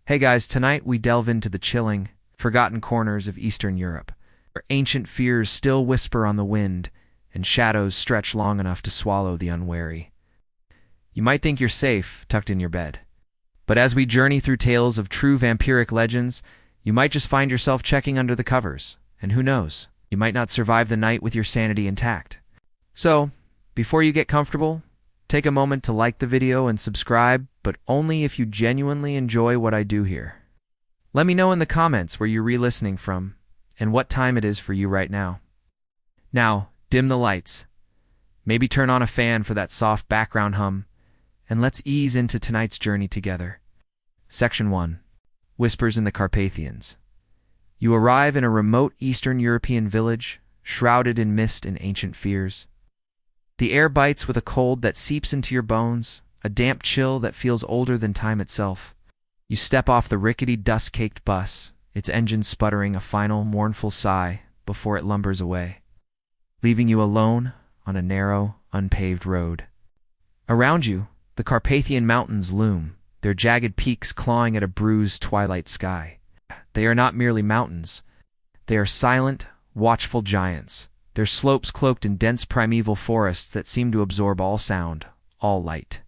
Hey guys, tonight we delve into the chilling, forgotten corners of Eastern Europe, where ancient fears still whisper on the wind and shadows stretch long enough to swallow the unwary. You might think you're safe, tucked in your bed. But as we journey through tales of true vampiric legends, you might just find yourself checking under the covers. And who knows, you might not survive the night with your sanity intact. So, before you get comfortable, take a moment to like the video and subscribe, but only if you genuinely enjoy what I do here. Let me know in the comments where you're re-listening from and what time it is for you right now. Now, dim the lights. Maybe turn on a fan for that soft background hum, and let's ease into tonight's journey together. Section 1. Whispers in the Carpathians. You arrive in a remote Eastern European village, shrouded in mist and ancient fears. The air bites with a cold that seeps into your bones, a damp chill that feels older than time itself. You step off the rickety dust-caked bus, its engine sputtering a final, mournful sigh before it lumbers away, leaving you alone on a narrow, unpaved road. Around you, the Carpathian Mountains loom, their jagged peaks clawing at a bruised twilight sky. They are not merely mountains. They are silent, watchful giants, their slopes cloaked in dense primeval forests that seem to absorb all sound, all light.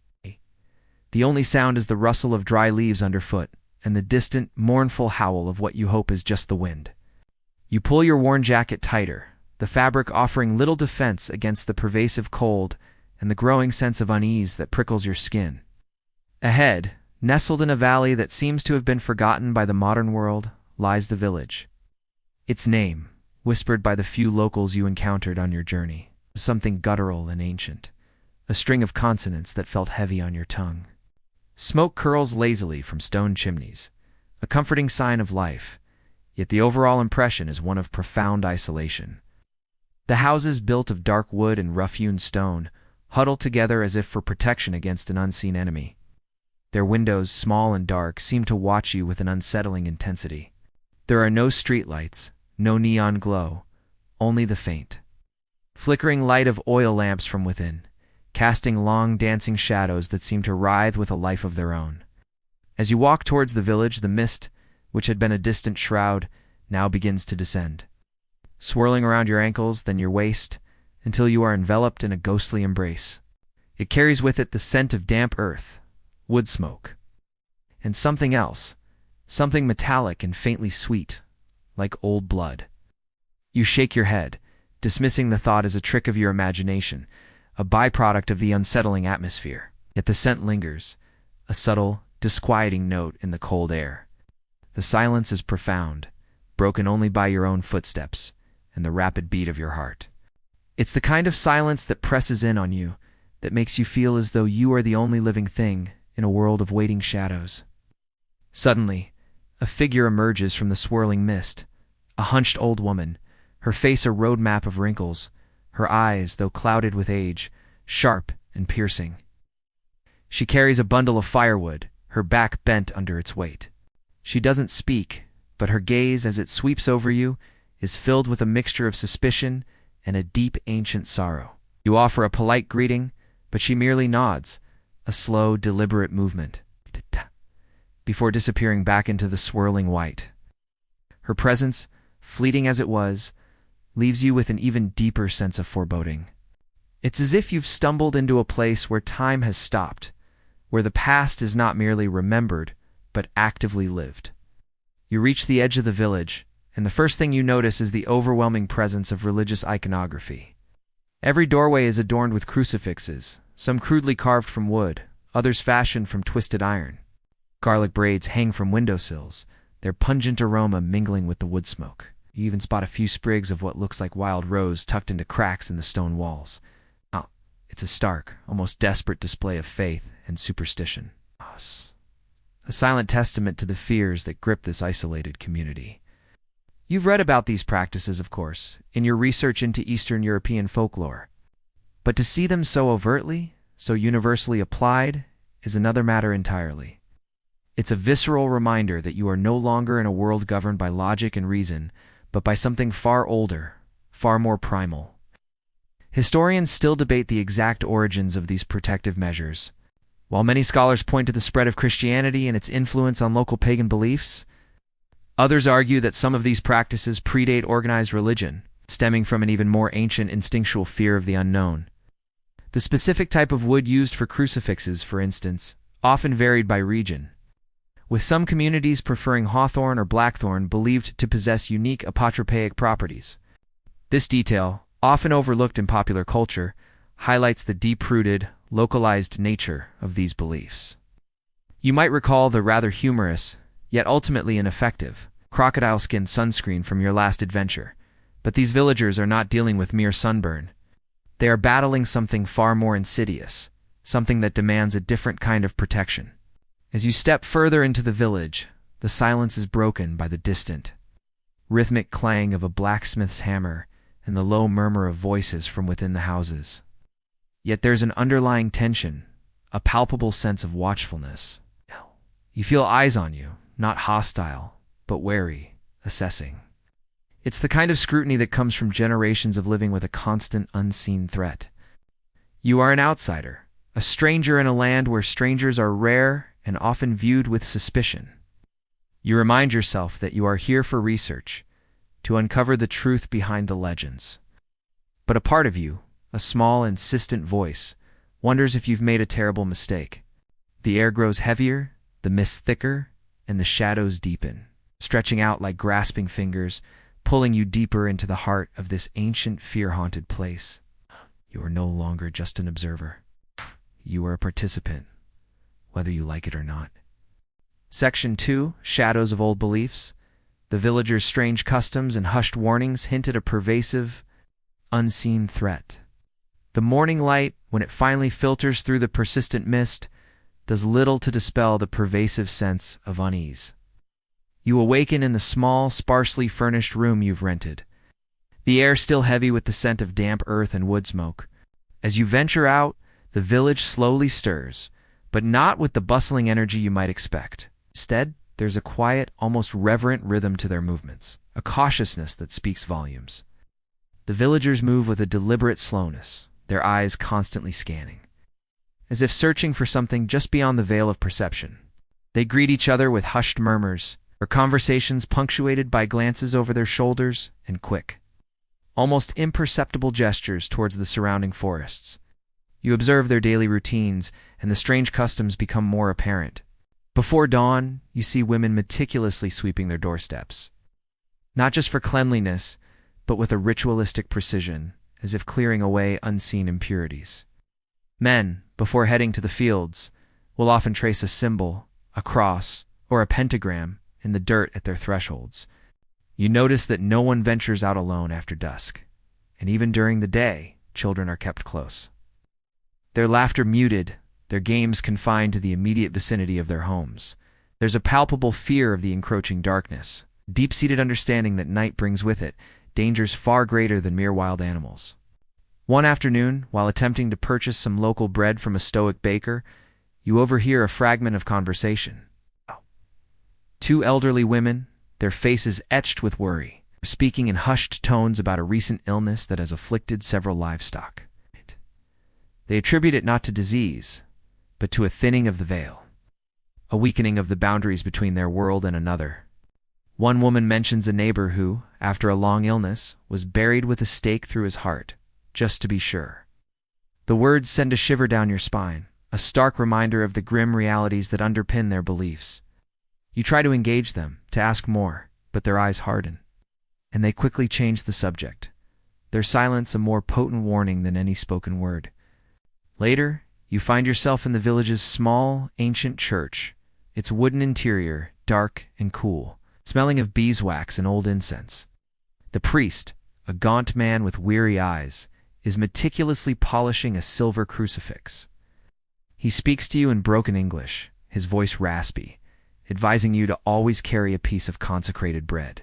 The only sound is the rustle of dry leaves underfoot, and the distant, mournful howl of what you hope is just the wind. You pull your worn jacket tighter, the fabric offering little defense against the pervasive cold and the growing sense of unease that prickles your skin. Ahead, nestled in a valley that seems to have been forgotten by the modern world, lies the village. Its name, whispered by the few locals you encountered on your journey, was something guttural and ancient, a string of consonants that felt heavy on your tongue. Smoke curls lazily from stone chimneys, a comforting sign of life, yet the overall impression is one of profound isolation. The houses, built of dark wood and rough-hewn stone, huddle together as if for protection against an unseen enemy. Their windows, small and dark, seem to watch you with an unsettling intensity. There are no streetlights, no neon glow, only the faint, flickering light of oil lamps from within, casting long, dancing shadows that seem to writhe with a life of their own. As you walk towards the village, the mist, which had been a distant shroud, now begins to descend, swirling around your ankles, then your waist, until you are enveloped in a ghostly embrace. It carries with it the scent of damp earth, wood smoke, and something else, something metallic and faintly sweet, like old blood. You shake your head, dismissing the thought as a trick of your imagination, a byproduct of the unsettling atmosphere. Yet the scent lingers, a subtle, disquieting note in the cold air. The silence is profound, broken only by your own footsteps and the rapid beat of your heart. It's the kind of silence that presses in on you, that makes you feel as though you are the only living thing in a world of waiting shadows. Suddenly, a figure emerges from the swirling mist, a hunched old woman, her face a road map of wrinkles, her eyes, though clouded with age, sharp and piercing. She carries a bundle of firewood, her back bent under its weight. She doesn't speak, but her gaze, as it sweeps over you, is filled with a mixture of suspicion and a deep ancient sorrow. You offer a polite greeting, but she merely nods, a slow, deliberate movement, before disappearing back into the swirling white. Her presence, fleeting as it was, leaves you with an even deeper sense of foreboding. It's as if you've stumbled into a place where time has stopped, where the past is not merely remembered, but actively lived. You reach the edge of the village, and the first thing you notice is the overwhelming presence of religious iconography. Every doorway is adorned with crucifixes, some crudely carved from wood, others fashioned from twisted iron. Garlic braids hang from windowsills, their pungent aroma mingling with the wood smoke. You even spot a few sprigs of what looks like wild rose tucked into cracks in the stone walls. It's a stark, almost desperate display of faith and superstition. A silent testament to the fears that grip this isolated community. You've read about these practices, of course, in your research into Eastern European folklore. But to see them so overtly, so universally applied, is another matter entirely. It's a visceral reminder that you are no longer in a world governed by logic and reason, but by something far older, far more primal. Historians still debate the exact origins of these protective measures. While many scholars point to the spread of Christianity and its influence on local pagan beliefs, others argue that some of these practices predate organized religion, stemming from an even more ancient instinctual fear of the unknown. The specific type of wood used for crucifixes, for instance, often varied by region, with some communities preferring hawthorn or blackthorn believed to possess unique apotropaic properties. This detail, often overlooked in popular culture, highlights the deep-rooted, localized nature of these beliefs. You might recall the rather humorous, yet ultimately ineffective, crocodile skin sunscreen from your last adventure, but these villagers are not dealing with mere sunburn. They are battling something far more insidious, something that demands a different kind of protection. As you step further into the village, the silence is broken by the distant, rhythmic clang of a blacksmith's hammer and the low murmur of voices from within the houses. Yet there's an underlying tension, a palpable sense of watchfulness. You feel eyes on you, not hostile, but wary, assessing. It's the kind of scrutiny that comes from generations of living with a constant, unseen threat. You are an outsider, a stranger in a land where strangers are rare and often viewed with suspicion. You remind yourself that you are here for research, to uncover the truth behind the legends. But a part of you, a small, insistent voice, wonders if you've made a terrible mistake. The air grows heavier, the mist thicker, and the shadows deepen, stretching out like grasping fingers, pulling you deeper into the heart of this ancient, fear-haunted place. You are no longer just an observer. You are a participant, whether you like it or not. Section 2, Shadows of Old Beliefs. The villagers' strange customs and hushed warnings hint at a pervasive, unseen threat. The morning light, when it finally filters through the persistent mist, does little to dispel the pervasive sense of unease. You awaken in the small, sparsely furnished room you've rented, the air still heavy with the scent of damp earth and wood smoke. As you venture out, the village slowly stirs, but not with the bustling energy you might expect. Instead, there's a quiet, almost reverent rhythm to their movements, a cautiousness that speaks volumes. The villagers move with a deliberate slowness, their eyes constantly scanning, as if searching for something just beyond the veil of perception. They greet each other with hushed murmurs, or conversations punctuated by glances over their shoulders and quick, almost imperceptible gestures towards the surrounding forests. You observe their daily routines, and the strange customs become more apparent. Before dawn, you see women meticulously sweeping their doorsteps, not just for cleanliness, but with a ritualistic precision, as if clearing away unseen impurities. Men, before heading to the fields, will often trace a symbol, a cross, or a pentagram in the dirt at their thresholds. You notice that no one ventures out alone after dusk, and even during the day, children are kept close. Their laughter muted, their games confined to the immediate vicinity of their homes. There's a palpable fear of the encroaching darkness, deep-seated understanding that night brings with it dangers far greater than mere wild animals. One afternoon, while attempting to purchase some local bread from a stoic baker, you overhear a fragment of conversation. Two elderly women, their faces etched with worry, are speaking in hushed tones about a recent illness that has afflicted several livestock. They attribute it not to disease, but to a thinning of the veil, a weakening of the boundaries between their world and another. One woman mentions a neighbor who, after a long illness, was buried with a stake through his heart, just to be sure. The words send a shiver down your spine, a stark reminder of the grim realities that underpin their beliefs. You try to engage them, to ask more, but their eyes harden, and they quickly change the subject, their silence a more potent warning than any spoken word. Later, you find yourself in the village's small, ancient church, its wooden interior dark and cool, smelling of beeswax and old incense. The priest, a gaunt man with weary eyes, is meticulously polishing a silver crucifix. He speaks to you in broken English, his voice raspy, advising you to always carry a piece of consecrated bread,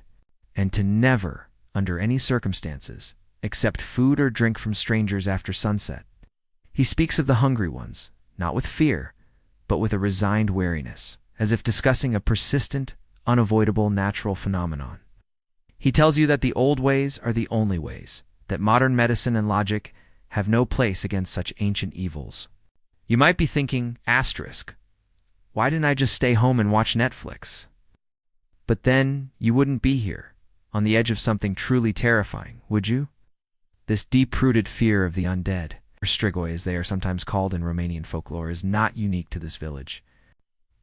and to never, under any circumstances, accept food or drink from strangers after sunset. He speaks of the hungry ones, not with fear, but with a resigned wariness, as if discussing a persistent, unavoidable natural phenomenon. He tells you that the old ways are the only ways, that modern medicine and logic have no place against such ancient evils. You might be thinking, asterisk, why didn't I just stay home and watch Netflix? But then you wouldn't be here, on the edge of something truly terrifying, would you? This deep-rooted fear of the undead, or strigoi as they are sometimes called in Romanian folklore, is not unique to this village.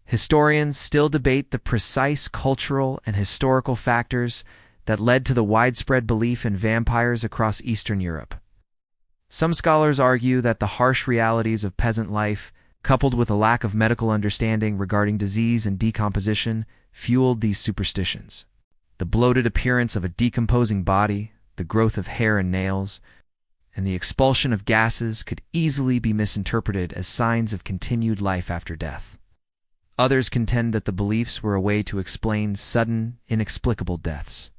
Historians still debate the precise cultural and historical factors that led to the widespread belief in vampires across Eastern Europe. Some scholars argue that the harsh realities of peasant life, coupled with a lack of medical understanding regarding disease and decomposition, fueled these superstitions. The bloated appearance of a decomposing body, the growth of hair and nails, and the expulsion of gases could easily be misinterpreted as signs of continued life after death. Others contend that the beliefs were a way to explain sudden, inexplicable deaths,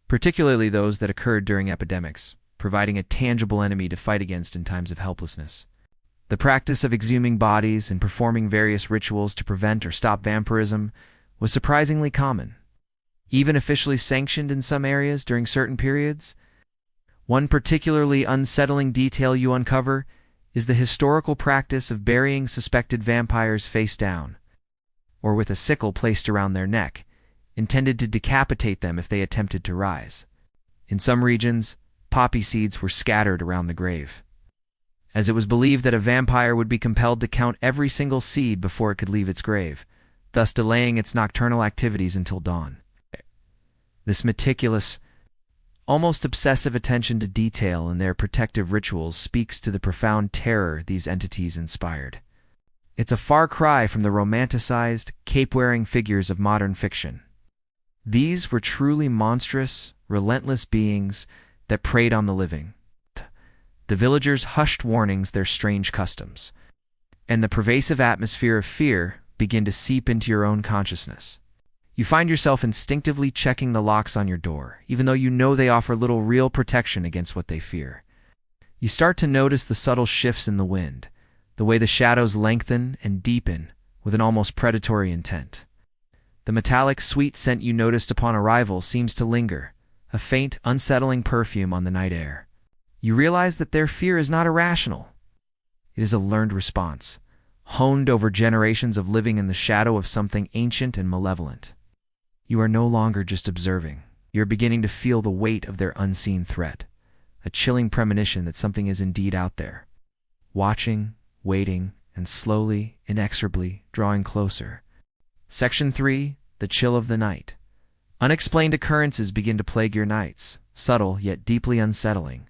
particularly those that occurred during epidemics, providing a tangible enemy to fight against in times of helplessness. The practice of exhuming bodies and performing various rituals to prevent or stop vampirism was surprisingly common, even officially sanctioned in some areas during certain periods. One particularly unsettling detail you uncover is the historical practice of burying suspected vampires face down, or with a sickle placed around their neck, intended to decapitate them if they attempted to rise. In some regions, poppy seeds were scattered around the grave, as it was believed that a vampire would be compelled to count every single seed before it could leave its grave, thus delaying its nocturnal activities until dawn. This meticulous, almost obsessive attention to detail in their protective rituals speaks to the profound terror these entities inspired. It's a far cry from the romanticized, cape-wearing figures of modern fiction. These were truly monstrous, relentless beings that preyed on the living. The villagers hushed warnings their strange customs, and the pervasive atmosphere of fear began to seep into your own consciousness. You find yourself instinctively checking the locks on your door, even though you know they offer little real protection against what they fear. You start to notice the subtle shifts in the wind, the way the shadows lengthen and deepen with an almost predatory intent. The metallic, sweet scent you noticed upon arrival seems to linger, a faint, unsettling perfume on the night air. You realize that their fear is not irrational. It is a learned response, honed over generations of living in the shadow of something ancient and malevolent. You are no longer just observing. You are beginning to feel the weight of their unseen threat, a chilling premonition that something is indeed out there, watching, waiting, and slowly, inexorably drawing closer. Section 3. The Chill of the Night. Unexplained occurrences begin to plague your nights, subtle yet deeply unsettling.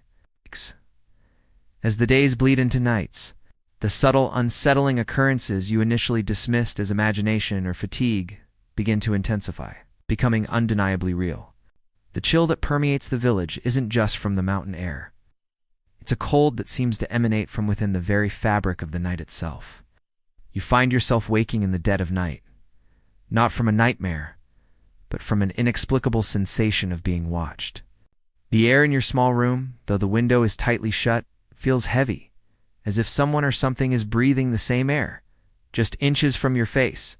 As the days bleed into nights, the subtle, unsettling occurrences you initially dismissed as imagination or fatigue begin to intensify, becoming undeniably real. The chill that permeates the village isn't just from the mountain air. It's a cold that seems to emanate from within the very fabric of the night itself. You find yourself waking in the dead of night, not from a nightmare, but from an inexplicable sensation of being watched. The air in your small room, though the window is tightly shut, feels heavy, as if someone or something is breathing the same air, just inches from your face.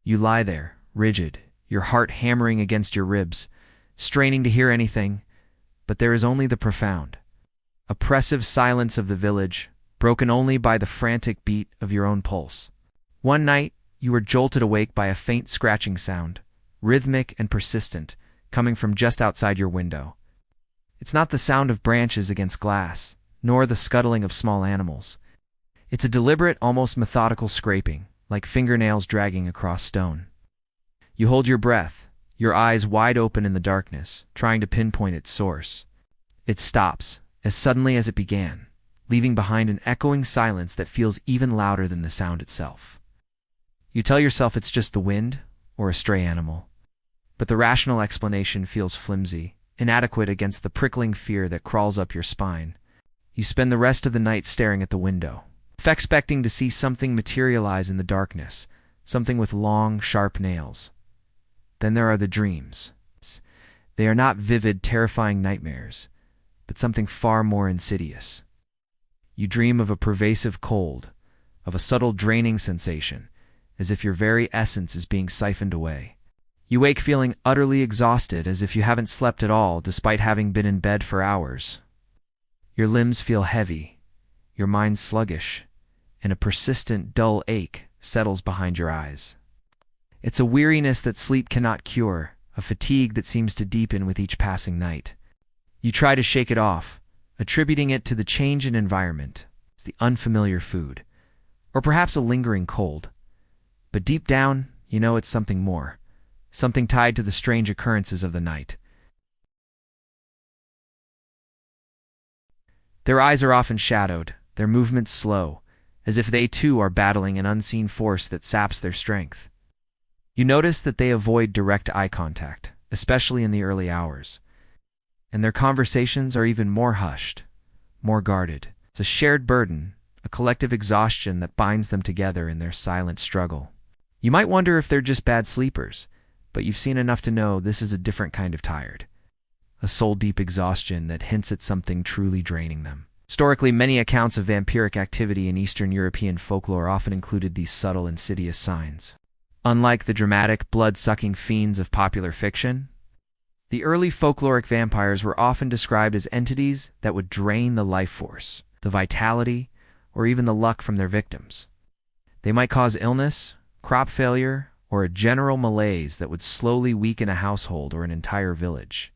You lie there, rigid, your heart hammering against your ribs, straining to hear anything, but there is only the profound, oppressive silence of the village, broken only by the frantic beat of your own pulse. One night, you were jolted awake by a faint scratching sound, rhythmic and persistent, coming from just outside your window. It's not the sound of branches against glass, nor the scuttling of small animals. It's a deliberate, almost methodical scraping, like fingernails dragging across stone. You hold your breath, your eyes wide open in the darkness, trying to pinpoint its source. It stops, as suddenly as it began, leaving behind an echoing silence that feels even louder than the sound itself. You tell yourself it's just the wind or a stray animal, but the rational explanation feels flimsy, inadequate against the prickling fear that crawls up your spine. You spend the rest of the night staring at the window, expecting to see something materialize in the darkness, something with long, sharp nails. Then there are the dreams. They are not vivid, terrifying nightmares, but something far more insidious. You dream of a pervasive cold, of a subtle draining sensation, as if your very essence is being siphoned away. You wake feeling utterly exhausted, as if you haven't slept at all despite having been in bed for hours. Your limbs feel heavy, your mind sluggish, and a persistent, dull ache settles behind your eyes. It's a weariness that sleep cannot cure, a fatigue that seems to deepen with each passing night. You try to shake it off, attributing it to the change in environment, the unfamiliar food, or perhaps a lingering cold. But deep down, you know it's something more, something tied to the strange occurrences of the night. Their eyes are often shadowed, their movements slow, as if they too are battling an unseen force that saps their strength. You notice that they avoid direct eye contact, especially in the early hours, and their conversations are even more hushed, more guarded. It's a shared burden, a collective exhaustion that binds them together in their silent struggle. You might wonder if they're just bad sleepers, but you've seen enough to know this is a different kind of tired. A soul-deep exhaustion that hints at something truly draining them. Historically, many accounts of vampiric activity in Eastern European folklore often included these subtle, insidious signs. Unlike the dramatic, blood-sucking fiends of popular fiction, the early folkloric vampires were often described as entities that would drain the life force, the vitality, or even the luck from their victims. They might cause illness, crop failure, or a general malaise that would slowly weaken a household or an entire village.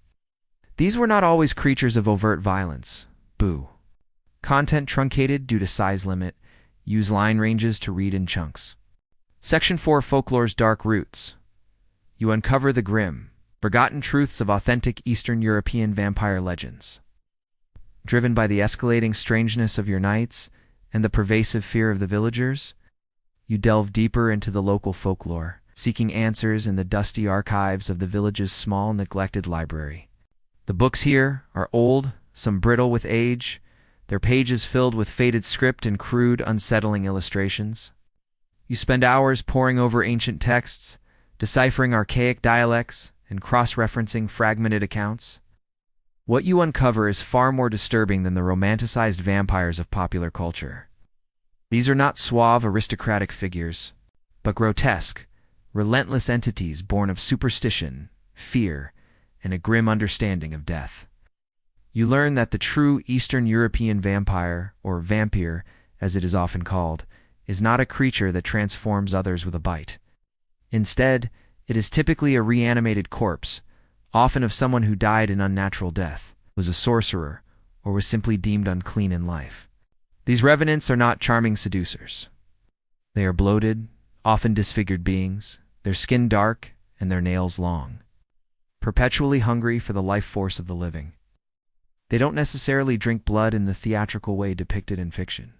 These were not always creatures of overt violence. Boo. Content truncated due to size limit. Use line ranges to read in chunks. Section 4: Folklore's Dark Roots. You uncover the grim, forgotten truths of authentic Eastern European vampire legends. Driven by the escalating strangeness of your nights and the pervasive fear of the villagers, you delve deeper into the local folklore, seeking answers in the dusty archives of the village's small, neglected library. The books here are old, some brittle with age, their pages filled with faded script and crude, unsettling illustrations. You spend hours poring over ancient texts, deciphering archaic dialects, and cross-referencing fragmented accounts. What you uncover is far more disturbing than the romanticized vampires of popular culture. These are not suave, aristocratic figures, but grotesque, relentless entities born of superstition, fear, and a grim understanding of death. You learn that the true Eastern European vampire, or vampire as it is often called, is not a creature that transforms others with a bite. Instead, it is typically a reanimated corpse, often of someone who died an unnatural death, was a sorcerer, or was simply deemed unclean in life. These revenants are not charming seducers. They are bloated, often disfigured beings, their skin dark and their nails long, perpetually hungry for the life force of the living. They don't necessarily drink blood in the theatrical way depicted in fiction.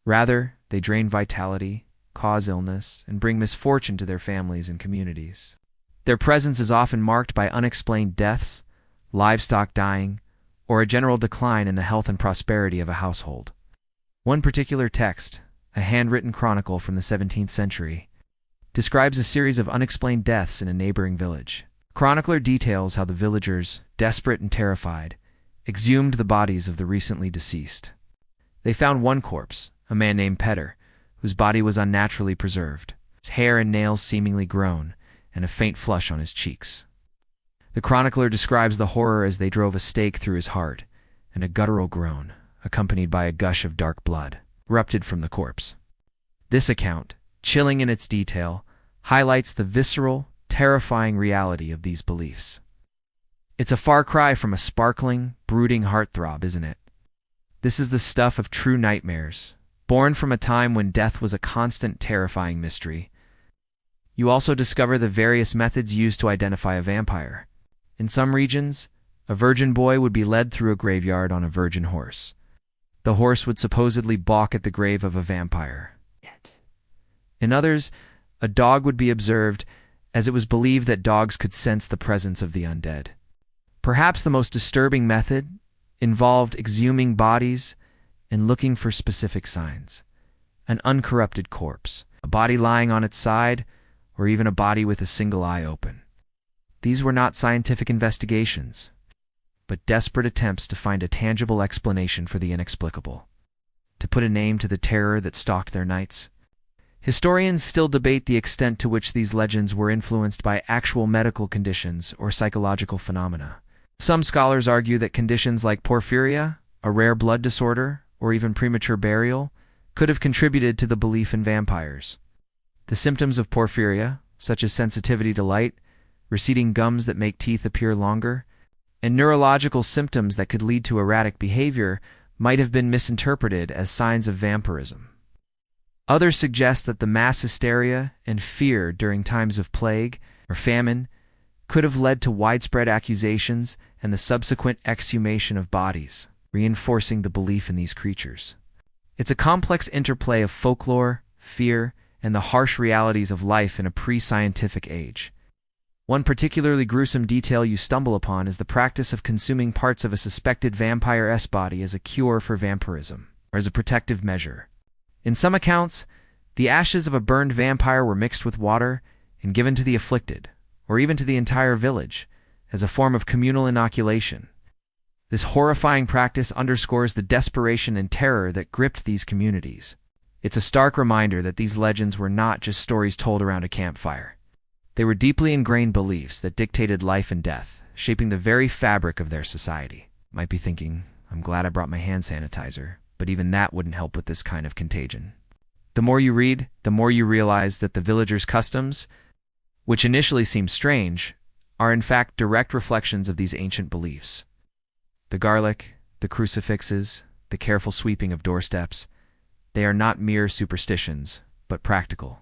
Rather, they drain vitality, cause illness, and bring misfortune to their families and communities. Their presence is often marked by unexplained deaths, livestock dying, or a general decline in the health and prosperity of a household. One particular text, a handwritten chronicle from the 17th century, describes a series of unexplained deaths in a neighboring village. The chronicler details how the villagers, desperate and terrified, exhumed the bodies of the recently deceased. They found one corpse, a man named Petter, whose body was unnaturally preserved, his hair and nails seemingly grown, and a faint flush on his cheeks. The chronicler describes the horror as they drove a stake through his heart, and a guttural groan, accompanied by a gush of dark blood, erupted from the corpse. This account, chilling in its detail, highlights the visceral, terrifying reality of these beliefs. It's a far cry from a sparkling, brooding heartthrob, isn't it? This is the stuff of true nightmares, born from a time when death was a constant, terrifying mystery. You also discover the various methods used to identify a vampire. In some regions, a virgin boy would be led through a graveyard on a virgin horse. The horse would supposedly balk at the grave of a vampire. In others, a dog would be observed, as it was believed that dogs could sense the presence of the undead. Perhaps the most disturbing method involved exhuming bodies and looking for specific signs. An uncorrupted corpse, a body lying on its side, or even a body with a single eye open. These were not scientific investigations, but desperate attempts to find a tangible explanation for the inexplicable, to put a name to the terror that stalked their nights. Historians still debate the extent to which these legends were influenced by actual medical conditions or psychological phenomena. Some scholars argue that conditions like porphyria, a rare blood disorder, or even premature burial, could have contributed to the belief in vampires. The symptoms of porphyria, such as sensitivity to light, receding gums that make teeth appear longer, and neurological symptoms that could lead to erratic behavior, might have been misinterpreted as signs of vampirism. Others suggest that the mass hysteria and fear during times of plague or famine could have led to widespread accusations and the subsequent exhumation of bodies, reinforcing the belief in these creatures. It's a complex interplay of folklore, fear, and the harsh realities of life in a pre-scientific age. One particularly gruesome detail you stumble upon is the practice of consuming parts of a suspected vampire's body as a cure for vampirism, or as a protective measure. In some accounts, the ashes of a burned vampire were mixed with water and given to the afflicted, or even to the entire village, as a form of communal inoculation. This horrifying practice underscores the desperation and terror that gripped these communities. It's a stark reminder that these legends were not just stories told around a campfire. They were deeply ingrained beliefs that dictated life and death, shaping the very fabric of their society. You might be thinking, I'm glad I brought my hand sanitizer, but even that wouldn't help with this kind of contagion. The more you read, the more you realize that the villagers' customs, which initially seem strange, are in fact direct reflections of these ancient beliefs. The garlic, the crucifixes, the careful sweeping of doorsteps, they are not mere superstitions, but practical,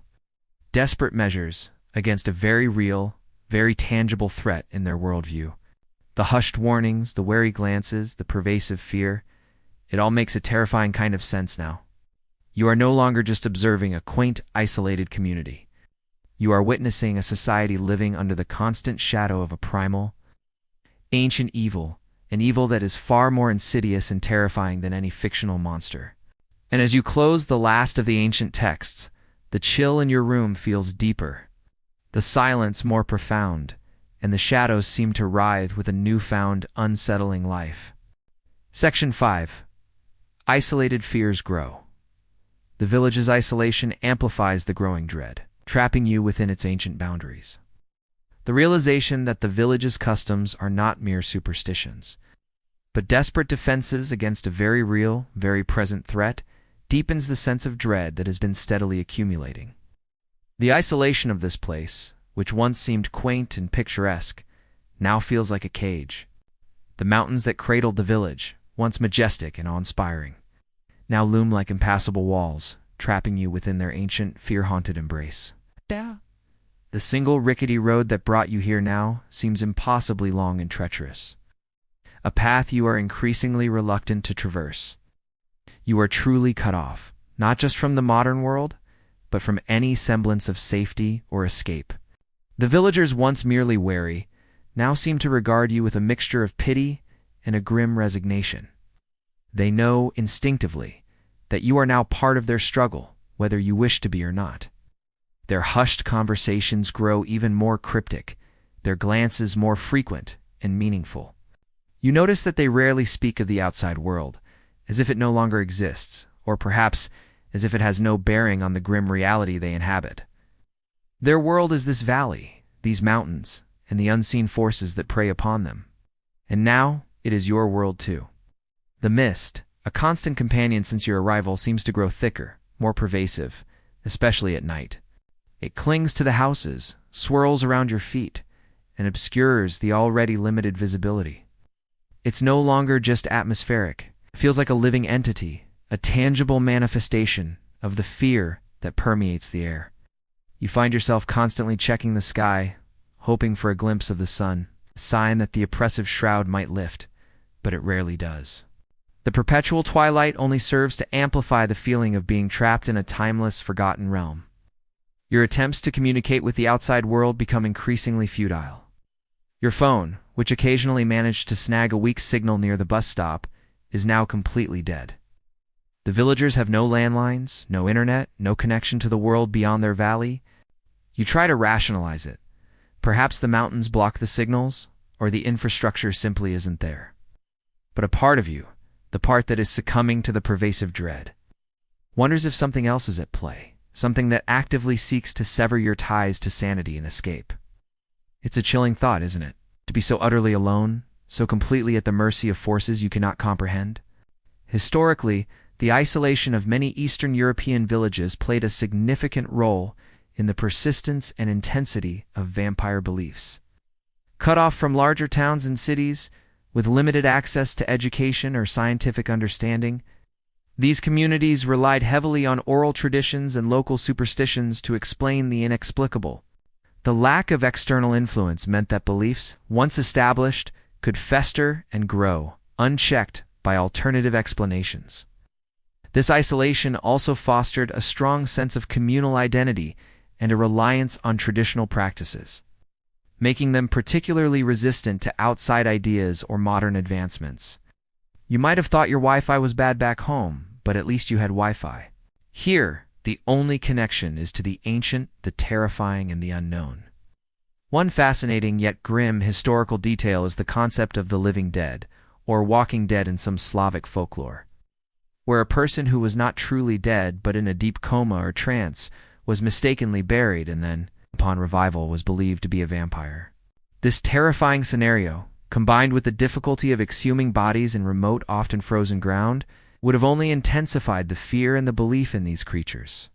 desperate measures against a very real, very tangible threat in their worldview. The hushed warnings, the wary glances, the pervasive fear, it all makes a terrifying kind of sense now. You are no longer just observing a quaint, isolated community. You are witnessing a society living under the constant shadow of a primal, ancient evil, an evil that is far more insidious and terrifying than any fictional monster. And as you close the last of the ancient texts, the chill in your room feels deeper, the silence more profound, and the shadows seem to writhe with a newfound, unsettling life. Section 5. Isolated fears grow. The village's isolation amplifies the growing dread, trapping you within its ancient boundaries. The realization that the village's customs are not mere superstitions, but desperate defenses against a very real, very present threat, deepens the sense of dread that has been steadily accumulating. The isolation of this place, which once seemed quaint and picturesque, now feels like a cage. The mountains that cradled the village, once majestic and awe-inspiring, now loom like impassable walls, trapping you within their ancient, fear-haunted embrace. The single rickety road that brought you here now seems impossibly long and treacherous, a path you are increasingly reluctant to traverse. You are truly cut off, not just from the modern world, but from any semblance of safety or escape. The villagers, once merely wary, now seem to regard you with a mixture of pity and a grim resignation. They know instinctively that you are now part of their struggle, whether you wish to be or not. Their hushed conversations grow even more cryptic, their glances more frequent and meaningful. You notice that they rarely speak of the outside world, as if it no longer exists, or perhaps as if it has no bearing on the grim reality they inhabit. Their world is this valley, these mountains, and the unseen forces that prey upon them. And now, it is your world too. The mist, a constant companion since your arrival, seems to grow thicker, more pervasive, especially at night. It clings to the houses, swirls around your feet, and obscures the already limited visibility. It's no longer just atmospheric. It feels like a living entity, a tangible manifestation of the fear that permeates the air. You find yourself constantly checking the sky, hoping for a glimpse of the sun, a sign that the oppressive shroud might lift, but it rarely does. The perpetual twilight only serves to amplify the feeling of being trapped in a timeless, forgotten realm. Your attempts to communicate with the outside world become increasingly futile. Your phone, which occasionally managed to snag a weak signal near the bus stop, is now completely dead. The villagers have no landlines, no internet, no connection to the world beyond their valley. You try to rationalize it. Perhaps the mountains block the signals, or the infrastructure simply isn't there. But a part of you, the part that is succumbing to the pervasive dread, wonders if something else is at play, something that actively seeks to sever your ties to sanity and escape. It's a chilling thought, isn't it? To be so utterly alone, so completely at the mercy of forces you cannot comprehend. Historically, The isolation of many Eastern European villages played a significant role in the persistence and intensity of vampire beliefs. Cut off from larger towns and cities, with limited access to education or scientific understanding, these communities relied heavily on oral traditions and local superstitions to explain the inexplicable. The lack of external influence meant that beliefs, once established, could fester and grow, unchecked by alternative explanations. This isolation also fostered a strong sense of communal identity and a reliance on traditional practices, making them particularly resistant to outside ideas or modern advancements. You might have thought your Wi-Fi was bad back home, but at least you had Wi-Fi. Here, the only connection is to the ancient, the terrifying, and the unknown. One fascinating yet grim historical detail is the concept of the living dead, or walking dead in some Slavic folklore, where a person who was not truly dead but in a deep coma or trance was mistakenly buried and then, upon revival, was believed to be a vampire. This terrifying scenario, combined with the difficulty of exhuming bodies in remote, often frozen ground, would have only intensified the fear and the belief in these creatures.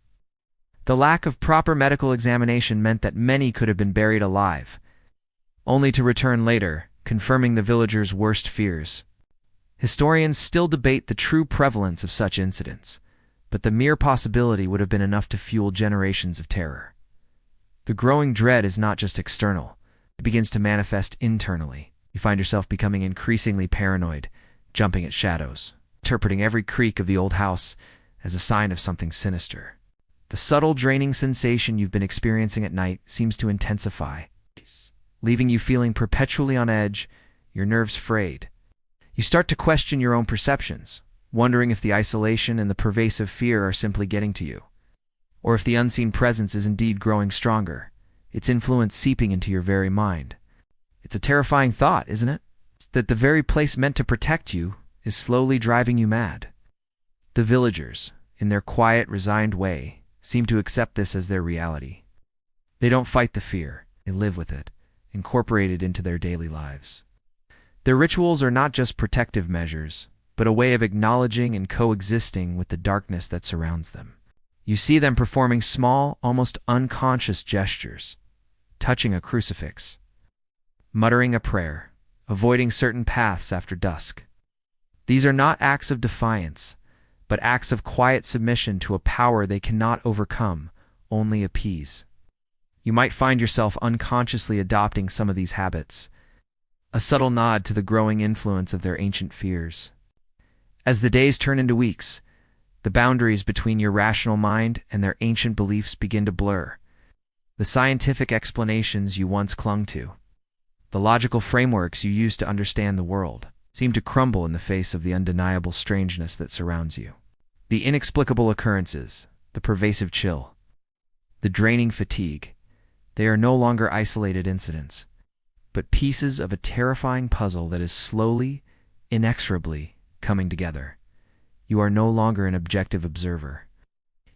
The lack of proper medical examination meant that many could have been buried alive, only to return later, confirming the villagers' worst fears. Historians still debate the true prevalence of such incidents, but the mere possibility would have been enough to fuel generations of terror. The growing dread is not just external, it begins to manifest internally. You find yourself becoming increasingly paranoid, jumping at shadows, interpreting every creak of the old house as a sign of something sinister. The subtle draining sensation you've been experiencing at night seems to intensify, leaving you feeling perpetually on edge, your nerves frayed. You start to question your own perceptions, wondering if the isolation and the pervasive fear are simply getting to you, or if the unseen presence is indeed growing stronger, its influence seeping into your very mind. It's a terrifying thought, isn't it? It's that the very place meant to protect you is slowly driving you mad. The villagers, in their quiet, resigned way, seem to accept this as their reality. They don't fight the fear, they live with it, incorporate it into their daily lives. Their rituals are not just protective measures, but a way of acknowledging and coexisting with the darkness that surrounds them. You see them performing small, almost unconscious gestures, touching a crucifix, muttering a prayer, avoiding certain paths after dusk. These are not acts of defiance, but acts of quiet submission to a power they cannot overcome, only appease. You might find yourself unconsciously adopting some of these habits, a subtle nod to the growing influence of their ancient fears. As the days turn into weeks, the boundaries between your rational mind and their ancient beliefs begin to blur. The scientific explanations you once clung to, the logical frameworks you used to understand the world, seem to crumble in the face of the undeniable strangeness that surrounds you. The inexplicable occurrences, the pervasive chill, the draining fatigue, they are no longer isolated incidents, but pieces of a terrifying puzzle that is slowly, inexorably coming together. You are no longer an objective observer.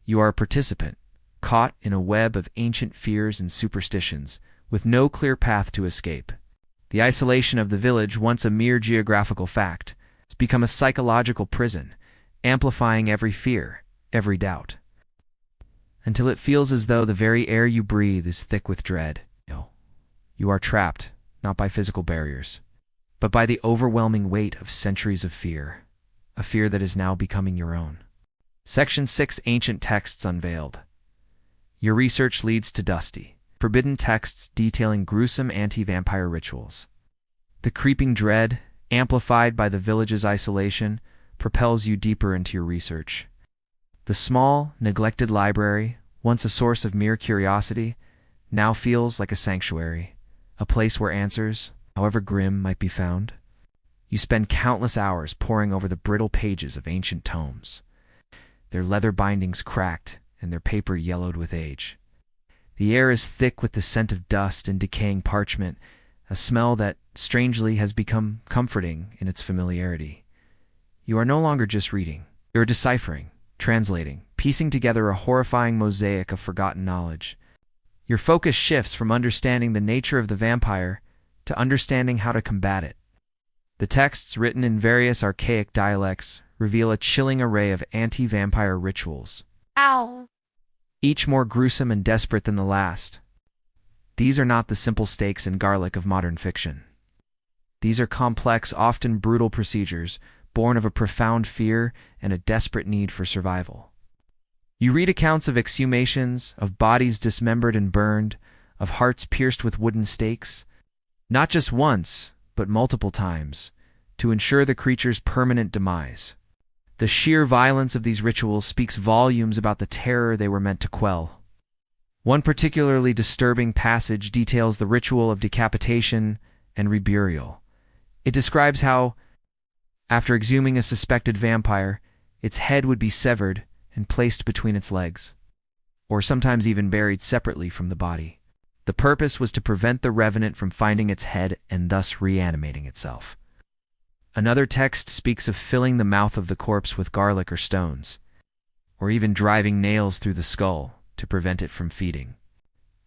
You are a participant, caught in a web of ancient fears and superstitions, with no clear path to escape. The isolation of the village, once a mere geographical fact, has become a psychological prison, amplifying every fear, every doubt, until it feels as though the very air you breathe is thick with dread. You are trapped, not by physical barriers, but by the overwhelming weight of centuries of fear, a fear that is now becoming your own. Section 6: Ancient Texts Unveiled. Your research leads to dusty, forbidden texts detailing gruesome anti-vampire rituals. The creeping dread, amplified by the village's isolation, propels you deeper into your research. The small, neglected library, once a source of mere curiosity, now feels like a sanctuary, a place where answers, however grim, might be found. You spend countless hours poring over the brittle pages of ancient tomes, their leather bindings cracked and their paper yellowed with age. The air is thick with the scent of dust and decaying parchment, a smell that, strangely, has become comforting in its familiarity. You are no longer just reading. You are deciphering, translating, piecing together a horrifying mosaic of forgotten knowledge. Your focus shifts from understanding the nature of the vampire to understanding how to combat it. The texts, written in various archaic dialects, reveal a chilling array of anti-vampire rituals, Ow! each more gruesome and desperate than the last. These are not the simple steaks and garlic of modern fiction. These are complex, often brutal procedures, born of a profound fear and a desperate need for survival. You read accounts of exhumations, of bodies dismembered and burned, of hearts pierced with wooden stakes, not just once, but multiple times, to ensure the creature's permanent demise. The sheer violence of these rituals speaks volumes about the terror they were meant to quell. One particularly disturbing passage details the ritual of decapitation and reburial. It describes how, after exhuming a suspected vampire, its head would be severed and placed between its legs, or sometimes even buried separately from the body. The purpose was to prevent the revenant from finding its head and thus reanimating itself. Another text speaks of filling the mouth of the corpse with garlic or stones, or even driving nails through the skull to prevent it from feeding.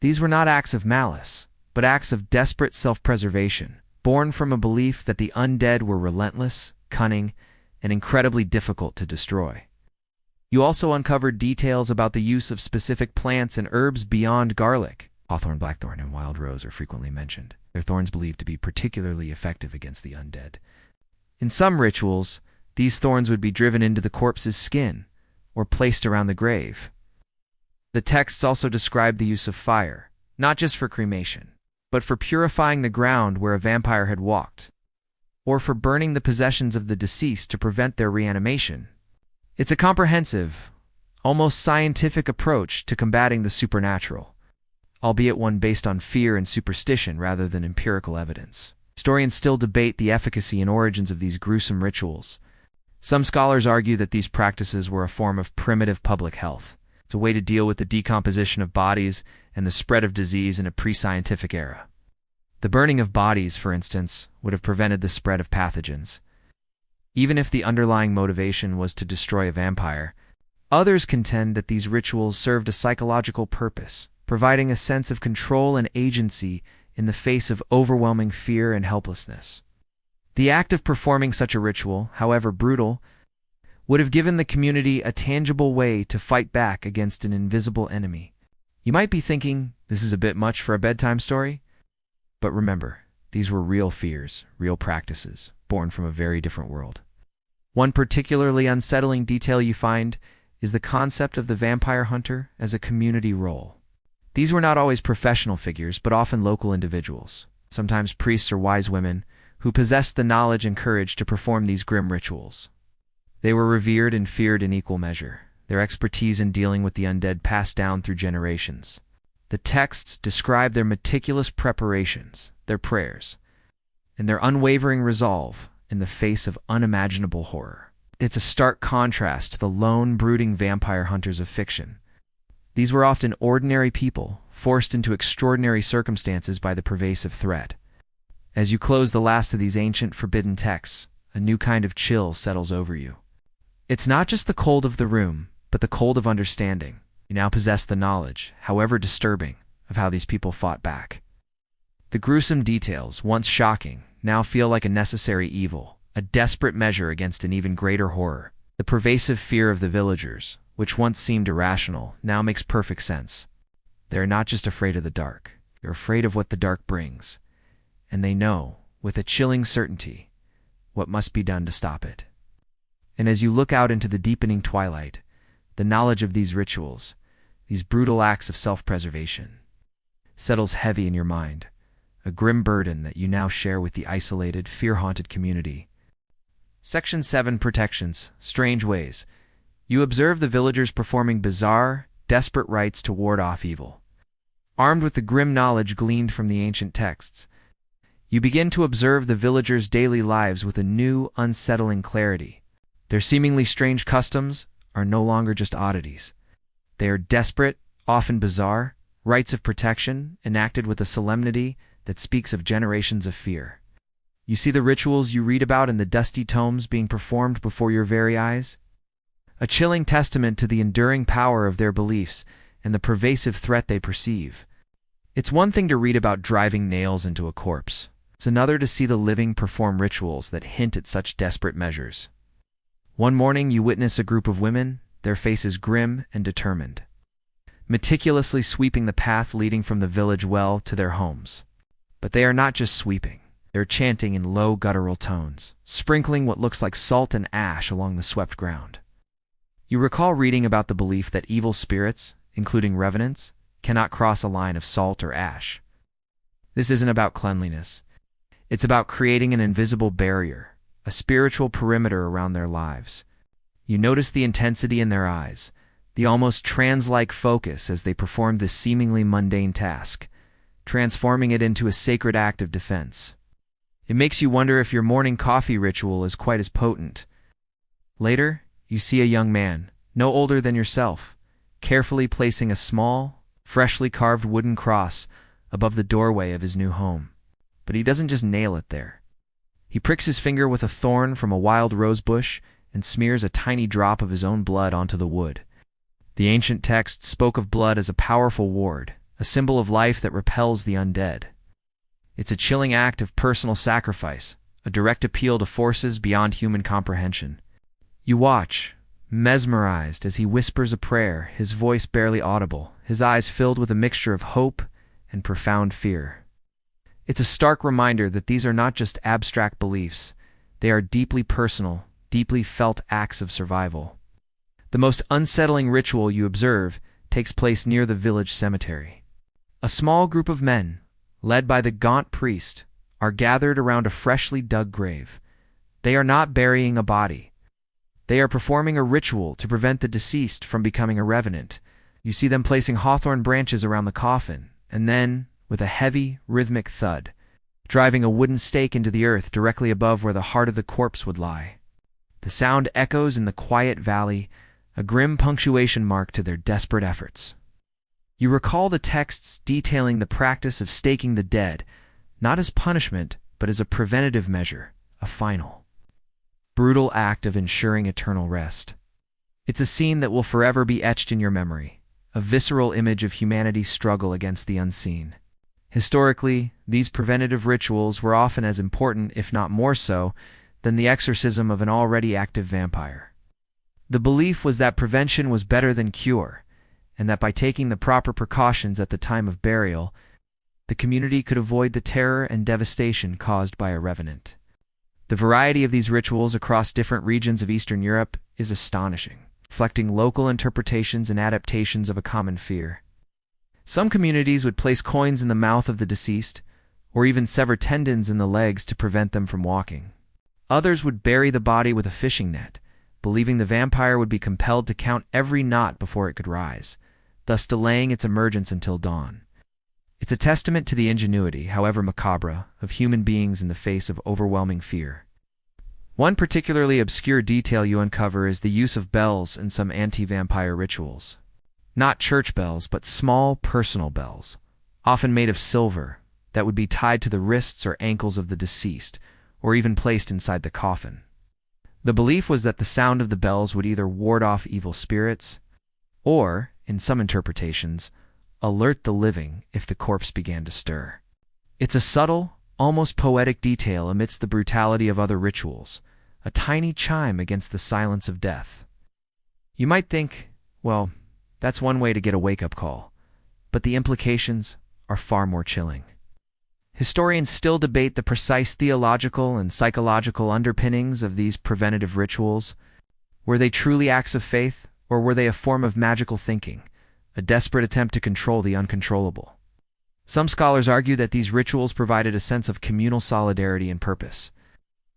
These were not acts of malice, but acts of desperate self-preservation, born from a belief that the undead were relentless, cunning, and incredibly difficult to destroy. You also uncovered details about the use of specific plants and herbs beyond garlic. Hawthorn, blackthorn, and wild rose are frequently mentioned, their thorns believed to be particularly effective against the undead. In some rituals, these thorns would be driven into the corpse's skin or placed around the grave. The texts also describe the use of fire, not just for cremation, but for purifying the ground where a vampire had walked, or for burning the possessions of the deceased to prevent their reanimation. It's a comprehensive, almost scientific approach to combating the supernatural, albeit one based on fear and superstition rather than empirical evidence. Historians still debate the efficacy and origins of these gruesome rituals. Some scholars argue that these practices were a form of primitive public health. It's a way to deal with the decomposition of bodies and the spread of disease in a pre-scientific era. The burning of bodies, for instance, would have prevented the spread of pathogens. Even if the underlying motivation was to destroy a vampire, others contend that these rituals served a psychological purpose, providing a sense of control and agency in the face of overwhelming fear and helplessness. The act of performing such a ritual, however brutal, would have given the community a tangible way to fight back against an invisible enemy. You might be thinking, this is a bit much for a bedtime story? But remember, these were real fears, real practices, born from a very different world. One particularly unsettling detail you find is the concept of the vampire hunter as a community role. These were not always professional figures, but often local individuals, sometimes priests or wise women, who possessed the knowledge and courage to perform these grim rituals. They were revered and feared in equal measure, their expertise in dealing with the undead passed down through generations. The texts describe their meticulous preparations, their prayers, and their unwavering resolve in the face of unimaginable horror. It's a stark contrast to the lone, brooding vampire hunters of fiction. These were often ordinary people, forced into extraordinary circumstances by the pervasive threat. As you close the last of these ancient, forbidden texts, a new kind of chill settles over you. It's not just the cold of the room, but the cold of understanding. You now possess the knowledge, however disturbing, of how these people fought back. The gruesome details, once shocking, now feel like a necessary evil, a desperate measure against an even greater horror. The pervasive fear of the villagers, which once seemed irrational, now makes perfect sense. They're not just afraid of the dark, they're afraid of what the dark brings. And they know, with a chilling certainty, what must be done to stop it. And as you look out into the deepening twilight, the knowledge of these rituals, these brutal acts of self-preservation, settles heavy in your mind, a grim burden that you now share with the isolated, fear-haunted community. Section 7 Protections, Strange Ways. You observe the villagers performing bizarre, desperate rites to ward off evil. Armed with the grim knowledge gleaned from the ancient texts, you begin to observe the villagers' daily lives with a new, unsettling clarity. Their seemingly strange customs are no longer just oddities. They are desperate, often bizarre, rites of protection enacted with a solemnity that speaks of generations of fear. You see the rituals you read about in the dusty tomes being performed before your very eyes, a chilling testament to the enduring power of their beliefs and the pervasive threat they perceive. It's one thing to read about driving nails into a corpse. It's another to see the living perform rituals that hint at such desperate measures. One morning you witness a group of women, their faces grim and determined, meticulously sweeping the path leading from the village well to their homes. But they are not just sweeping. They're chanting in low guttural tones, sprinkling what looks like salt and ash along the swept ground. You recall reading about the belief that evil spirits, including revenants, cannot cross a line of salt or ash. This isn't about cleanliness. It's about creating an invisible barrier, a spiritual perimeter around their lives. You notice the intensity in their eyes, the almost trance-like focus as they perform this seemingly mundane task, transforming it into a sacred act of defense. It makes you wonder if your morning coffee ritual is quite as potent. Later, you see a young man, no older than yourself, carefully placing a small, freshly carved wooden cross above the doorway of his new home. But he doesn't just nail it there. He pricks his finger with a thorn from a wild rose bush and smears a tiny drop of his own blood onto the wood. The ancient text spoke of blood as a powerful ward, a symbol of life that repels the undead. It's a chilling act of personal sacrifice, a direct appeal to forces beyond human comprehension. You watch, mesmerized, as he whispers a prayer, his voice barely audible, his eyes filled with a mixture of hope and profound fear. It's a stark reminder that these are not just abstract beliefs. They are deeply personal, deeply felt acts of survival. The most unsettling ritual you observe takes place near the village cemetery. A small group of men, led by the gaunt priest, are gathered around a freshly dug grave. They are not burying a body. They are performing a ritual to prevent the deceased from becoming a revenant. You see them placing hawthorn branches around the coffin, and then, with a heavy, rhythmic thud, driving a wooden stake into the earth directly above where the heart of the corpse would lie. The sound echoes in the quiet valley, a grim punctuation mark to their desperate efforts. You recall the texts detailing the practice of staking the dead, not as punishment, but as a preventative measure, a final, brutal act of ensuring eternal rest. It's a scene that will forever be etched in your memory, a visceral image of humanity's struggle against the unseen. Historically, these preventative rituals were often as important, if not more so, than the exorcism of an already active vampire. The belief was that prevention was better than cure, and that by taking the proper precautions at the time of burial, the community could avoid the terror and devastation caused by a revenant. The variety of these rituals across different regions of Eastern Europe is astonishing, reflecting local interpretations and adaptations of a common fear. Some communities would place coins in the mouth of the deceased, or even sever tendons in the legs to prevent them from walking. Others would bury the body with a fishing net, believing the vampire would be compelled to count every knot before it could rise, thus delaying its emergence until dawn. It's a testament to the ingenuity, however macabre, of human beings in the face of overwhelming fear. One particularly obscure detail you uncover is the use of bells in some anti-vampire rituals. Not church bells, but small, personal bells, often made of silver, that would be tied to the wrists or ankles of the deceased, or even placed inside the coffin. The belief was that the sound of the bells would either ward off evil spirits, or, in some interpretations, alert the living if the corpse began to stir. It's a subtle, almost poetic detail amidst the brutality of other rituals, a tiny chime against the silence of death. You might think, well, that's one way to get a wake-up call, but the implications are far more chilling. Historians still debate the precise theological and psychological underpinnings of these preventative rituals. Were they truly acts of faith, or were they a form of magical thinking, a desperate attempt to control the uncontrollable? Some scholars argue that these rituals provided a sense of communal solidarity and purpose,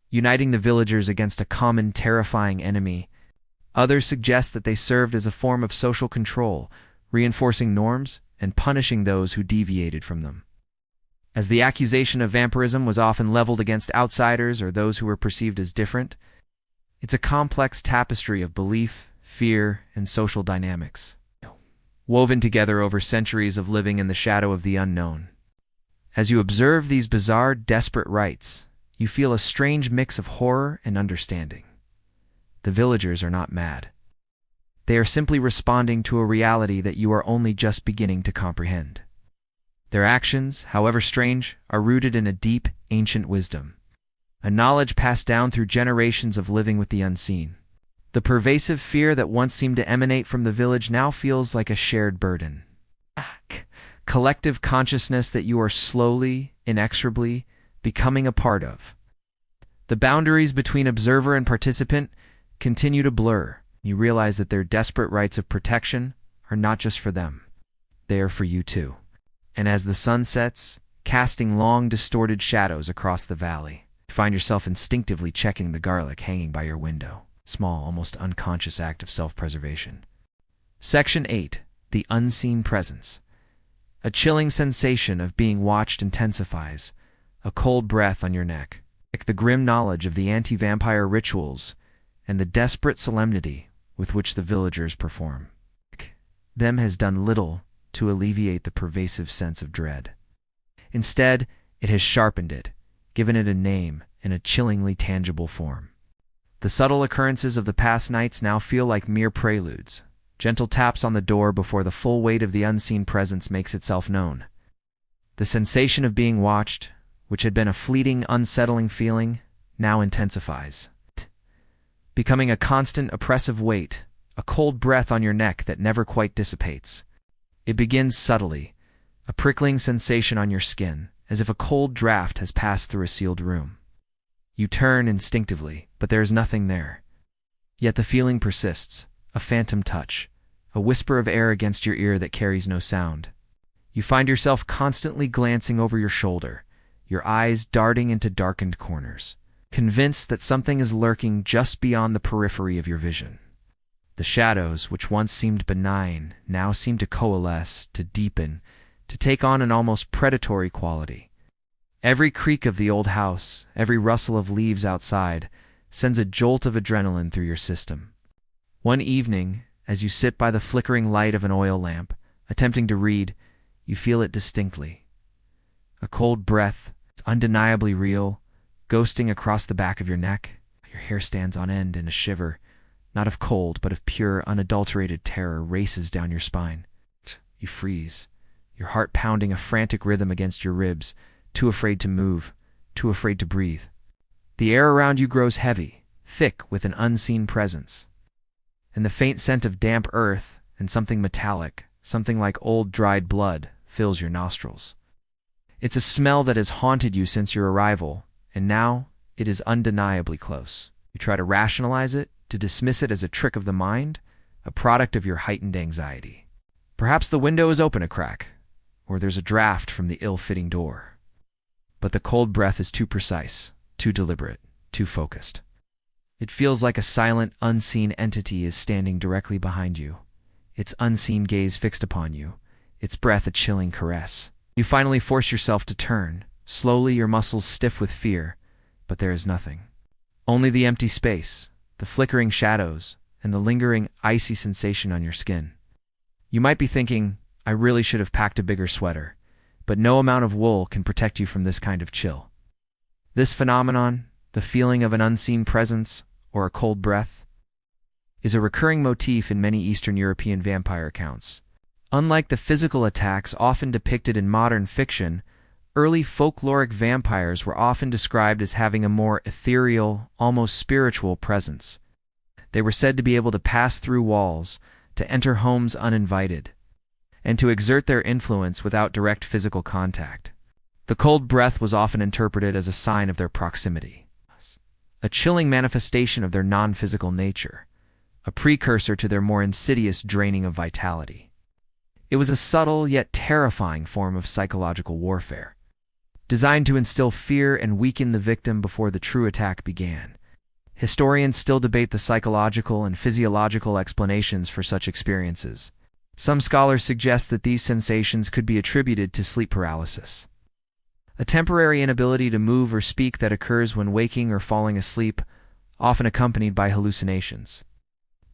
uniting the villagers against a common, terrifying enemy. Others suggest that they served as a form of social control, reinforcing norms and punishing those who deviated from them. As the accusation of vampirism was often leveled against outsiders or those who were perceived as different, it's a complex tapestry of belief, fear, and social dynamics, woven together over centuries of living in the shadow of the unknown. As you observe these bizarre, desperate rites, you feel a strange mix of horror and understanding. The villagers are not mad. They are simply responding to a reality that you are only just beginning to comprehend. Their actions, however strange, are rooted in a deep, ancient wisdom, a knowledge passed down through generations of living with the unseen. The pervasive fear that once seemed to emanate from the village now feels like a shared burden. Collective consciousness that you are slowly, inexorably becoming a part of. The boundaries between observer and participant continue to blur. You realize that their desperate rights of protection are not just for them. They are for you too. And as the sun sets, casting long, distorted shadows across the valley, you find yourself instinctively checking the garlic hanging by your window. Small, almost unconscious act of self-preservation. Section 8. The Unseen Presence. A chilling sensation of being watched intensifies, a cold breath on your neck, like the grim knowledge of the anti-vampire rituals and the desperate solemnity with which the villagers perform. Them has done little to alleviate the pervasive sense of dread. Instead, it has sharpened it, given it a name and a chillingly tangible form. The subtle occurrences of the past nights now feel like mere preludes, gentle taps on the door before the full weight of the unseen presence makes itself known. The sensation of being watched, which had been a fleeting, unsettling feeling, now intensifies, becoming a constant, oppressive weight, a cold breath on your neck that never quite dissipates. It begins subtly, a prickling sensation on your skin, as if a cold draft has passed through a sealed room. You turn instinctively, but there is nothing there. Yet the feeling persists, a phantom touch, a whisper of air against your ear that carries no sound. You find yourself constantly glancing over your shoulder, your eyes darting into darkened corners, convinced that something is lurking just beyond the periphery of your vision. The shadows, which once seemed benign, now seem to coalesce, to deepen, to take on an almost predatory quality. Every creak of the old house, every rustle of leaves outside, sends a jolt of adrenaline through your system. One evening, as you sit by the flickering light of an oil lamp, attempting to read, you feel it distinctly. A cold breath, undeniably real, ghosting across the back of your neck. Your hair stands on end in a shiver, not of cold, but of pure, unadulterated terror races down your spine. You freeze, your heart pounding a frantic rhythm against your ribs, too afraid to move, too afraid to breathe. The air around you grows heavy, thick with an unseen presence. And the faint scent of damp earth and something metallic, something like old dried blood, fills your nostrils. It's a smell that has haunted you since your arrival, and now it is undeniably close. You try to rationalize it, to dismiss it as a trick of the mind, a product of your heightened anxiety. Perhaps the window is open a crack, or there's a draft from the ill-fitting door. But the cold breath is too precise, too deliberate, too focused. It feels like a silent, unseen entity is standing directly behind you, its unseen gaze fixed upon you, its breath a chilling caress. You finally force yourself to turn, slowly, your muscles stiff with fear, but there is nothing. Only the empty space, the flickering shadows, and the lingering, icy sensation on your skin. You might be thinking, I really should have packed a bigger sweater, but no amount of wool can protect you from this kind of chill. This phenomenon, the feeling of an unseen presence, or a cold breath, is a recurring motif in many Eastern European vampire accounts. Unlike the physical attacks often depicted in modern fiction, early folkloric vampires were often described as having a more ethereal, almost spiritual presence. They were said to be able to pass through walls, to enter homes uninvited, and to exert their influence without direct physical contact. The cold breath was often interpreted as a sign of their proximity, a chilling manifestation of their non-physical nature, a precursor to their more insidious draining of vitality. It was a subtle yet terrifying form of psychological warfare, designed to instill fear and weaken the victim before the true attack began. Historians still debate the psychological and physiological explanations for such experiences. Some scholars suggest that these sensations could be attributed to sleep paralysis, a temporary inability to move or speak that occurs when waking or falling asleep, often accompanied by hallucinations.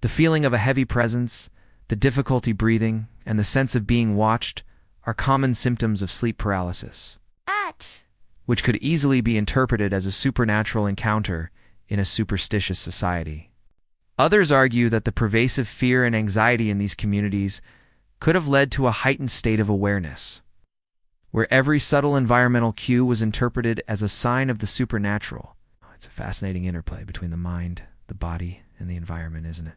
The feeling of a heavy presence, the difficulty breathing, and the sense of being watched are common symptoms of sleep paralysis, which could easily be interpreted as a supernatural encounter in a superstitious society. Others argue that the pervasive fear and anxiety in these communities could have led to a heightened state of awareness, where every subtle environmental cue was interpreted as a sign of the supernatural. It's a fascinating interplay between the mind, the body, in the environment, isn't it?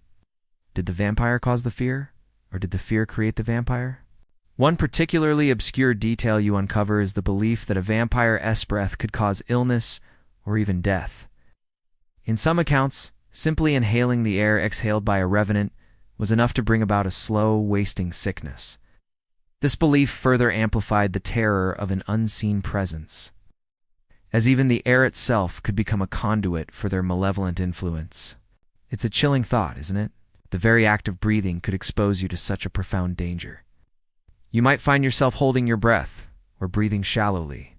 Did the vampire cause the fear, or did the fear create the vampire? One particularly obscure detail you uncover is the belief that a vampire's breath could cause illness or even death. In some accounts, simply inhaling the air exhaled by a revenant was enough to bring about a slow, wasting sickness. This belief further amplified the terror of an unseen presence, as even the air itself could become a conduit for their malevolent influence. It's a chilling thought, isn't it? The very act of breathing could expose you to such a profound danger. You might find yourself holding your breath or breathing shallowly,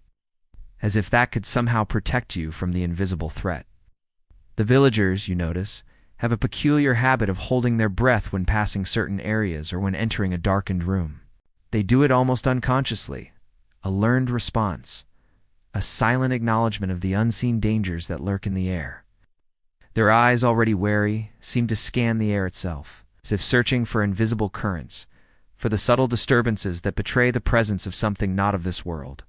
as if that could somehow protect you from the invisible threat. The villagers, you notice, have a peculiar habit of holding their breath when passing certain areas or when entering a darkened room. They do it almost unconsciously, a learned response, a silent acknowledgement of the unseen dangers that lurk in the air. Their eyes, already wary, seem to scan the air itself, as if searching for invisible currents, for the subtle disturbances that betray the presence of something not of this world.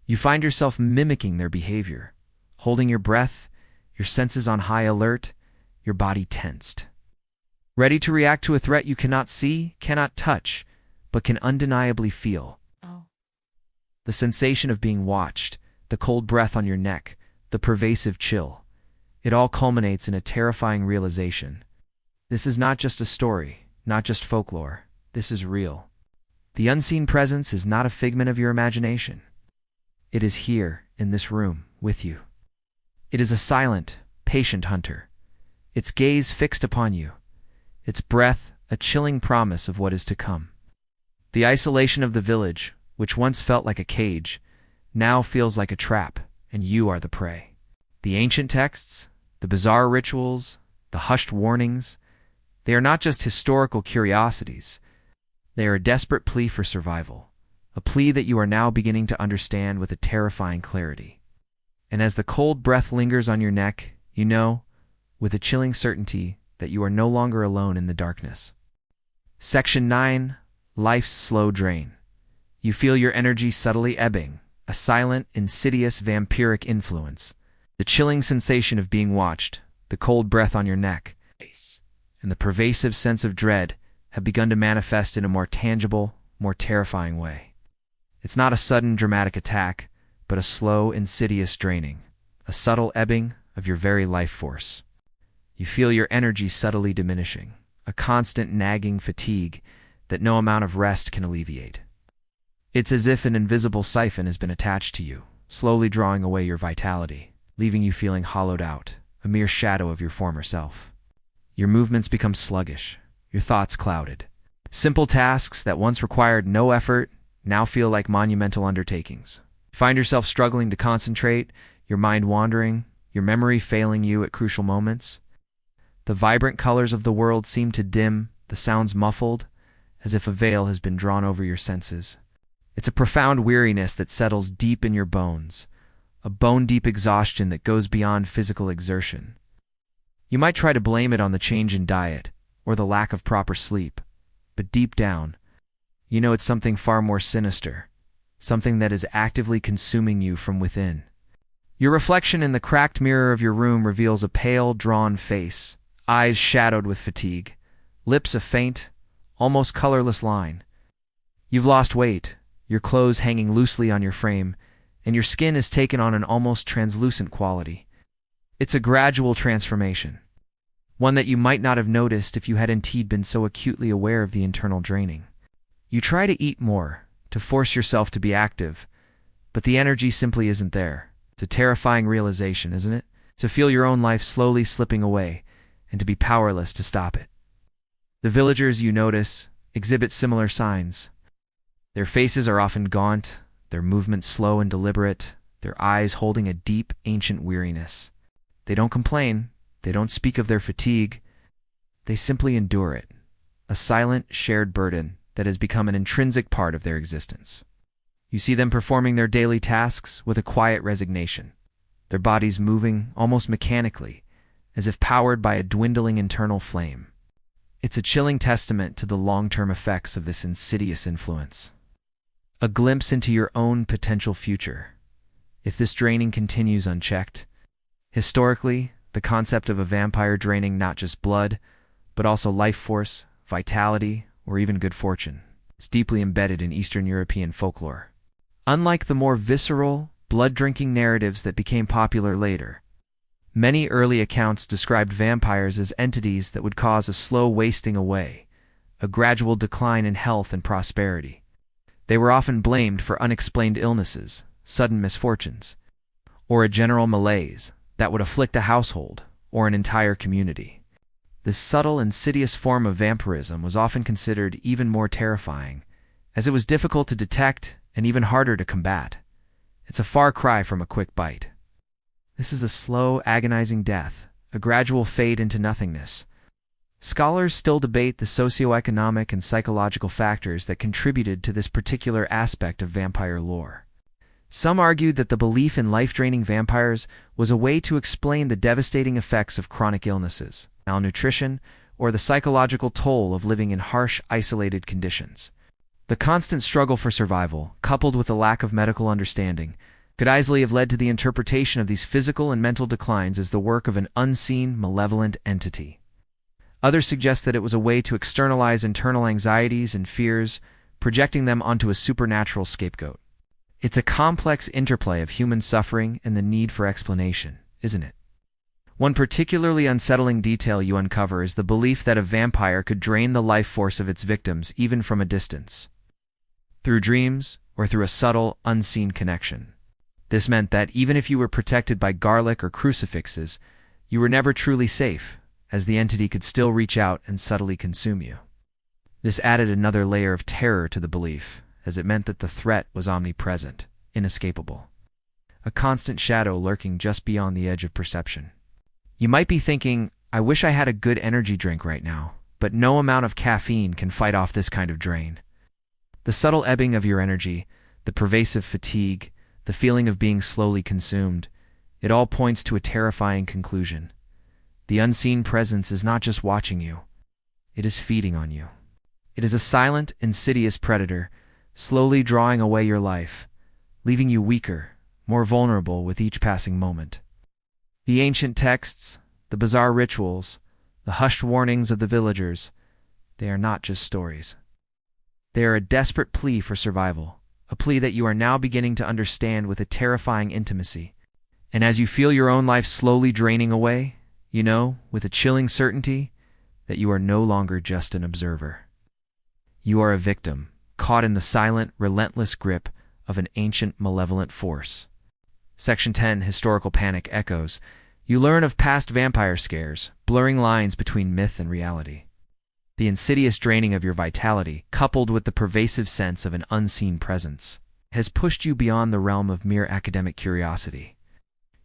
You find yourself mimicking their behavior, holding your breath, your senses on high alert, your body tensed, ready to react to a threat you cannot see, cannot touch, but can undeniably feel. The sensation of being watched, the cold breath on your neck, the pervasive chill. It all culminates in a terrifying realization. This is not just a story, not just folklore. This is real. The unseen presence is not a figment of your imagination. It is here, in this room, with you. It is a silent, patient hunter, its gaze fixed upon you, its breath a chilling promise of what is to come. The isolation of the village, which once felt like a cage, now feels like a trap, and you are the prey. The ancient texts, the bizarre rituals, the hushed warnings, they are not just historical curiosities. They are a desperate plea for survival, a plea that you are now beginning to understand with a terrifying clarity. And as the cold breath lingers on your neck, you know, with a chilling certainty, that you are no longer alone in the darkness. Section 9. Life's slow drain. You feel your energy subtly ebbing, a silent, insidious, vampiric influence. The chilling sensation of being watched, the cold breath on your neck, and the pervasive sense of dread have begun to manifest in a more tangible, more terrifying way. It's not a sudden, dramatic attack, but a slow, insidious draining, a subtle ebbing of your very life force. You feel your energy subtly diminishing, a constant nagging fatigue that no amount of rest can alleviate. It's as if an invisible siphon has been attached to you, slowly drawing away your vitality, leaving you feeling hollowed out, a mere shadow of your former self. Your movements become sluggish, your thoughts clouded. Simple tasks that once required no effort now feel like monumental undertakings. Find yourself struggling to concentrate, your mind wandering, your memory failing you at crucial moments. The vibrant colors of the world seem to dim, the sounds muffled, as if a veil has been drawn over your senses. It's a profound weariness that settles deep in your bones, a bone-deep exhaustion that goes beyond physical exertion. You might try to blame it on the change in diet or the lack of proper sleep, but deep down, you know it's something far more sinister, something that is actively consuming you from within. Your reflection in the cracked mirror of your room reveals a pale, drawn face, eyes shadowed with fatigue, lips a faint, almost colorless line. You've lost weight, your clothes hanging loosely on your frame, and your skin has taken on an almost translucent quality. It's a gradual transformation, one that you might not have noticed if you had indeed been so acutely aware of the internal draining. You try to eat more, to force yourself to be active, but the energy simply isn't there. It's a terrifying realization, isn't it? To feel your own life slowly slipping away, and to be powerless to stop it. The villagers you notice exhibit similar signs. Their faces are often gaunt, their movements slow and deliberate, their eyes holding a deep, ancient weariness. They don't complain, they don't speak of their fatigue, they simply endure it, a silent, shared burden that has become an intrinsic part of their existence. You see them performing their daily tasks with a quiet resignation, their bodies moving almost mechanically, as if powered by a dwindling internal flame. It's a chilling testament to the long-term effects of this insidious influence. A glimpse into your own potential future. If this draining continues unchecked, historically, the concept of a vampire draining not just blood, but also life force, vitality, or even good fortune, is deeply embedded in Eastern European folklore. Unlike the more visceral, blood-drinking narratives that became popular later, many early accounts described vampires as entities that would cause a slow wasting away, a gradual decline in health and prosperity. They were often blamed for unexplained illnesses, sudden misfortunes, or a general malaise that would afflict a household or an entire community. This subtle, insidious form of vampirism was often considered even more terrifying, as it was difficult to detect and even harder to combat. It's a far cry from a quick bite. This is a slow, agonizing death, a gradual fade into nothingness. Scholars still debate the socioeconomic and psychological factors that contributed to this particular aspect of vampire lore. Some argued that the belief in life-draining vampires was a way to explain the devastating effects of chronic illnesses, malnutrition, or the psychological toll of living in harsh, isolated conditions. The constant struggle for survival, coupled with a lack of medical understanding, could easily have led to the interpretation of these physical and mental declines as the work of an unseen, malevolent entity. Others suggest that it was a way to externalize internal anxieties and fears, projecting them onto a supernatural scapegoat. It's a complex interplay of human suffering and the need for explanation, isn't it? One particularly unsettling detail you uncover is the belief that a vampire could drain the life force of its victims even from a distance, through dreams or through a subtle, unseen connection. This meant that even if you were protected by garlic or crucifixes, you were never truly safe, as the entity could still reach out and subtly consume you. This added another layer of terror to the belief, as it meant that the threat was omnipresent, inescapable, a constant shadow lurking just beyond the edge of perception. You might be thinking, I wish I had a good energy drink right now, but no amount of caffeine can fight off this kind of drain. The subtle ebbing of your energy, the pervasive fatigue, the feeling of being slowly consumed, it all points to a terrifying conclusion. The unseen presence is not just watching you, it is feeding on you. It is a silent, insidious predator, slowly drawing away your life, leaving you weaker, more vulnerable with each passing moment. The ancient texts, the bizarre rituals, the hushed warnings of the villagers, they are not just stories. They are a desperate plea for survival, a plea that you are now beginning to understand with a terrifying intimacy. And as you feel your own life slowly draining away, you know, with a chilling certainty, that you are no longer just an observer. You are a victim, caught in the silent, relentless grip of an ancient, malevolent force. Section 10, Historical Panic echoes. You learn of past vampire scares, blurring lines between myth and reality. The insidious draining of your vitality, coupled with the pervasive sense of an unseen presence, has pushed you beyond the realm of mere academic curiosity.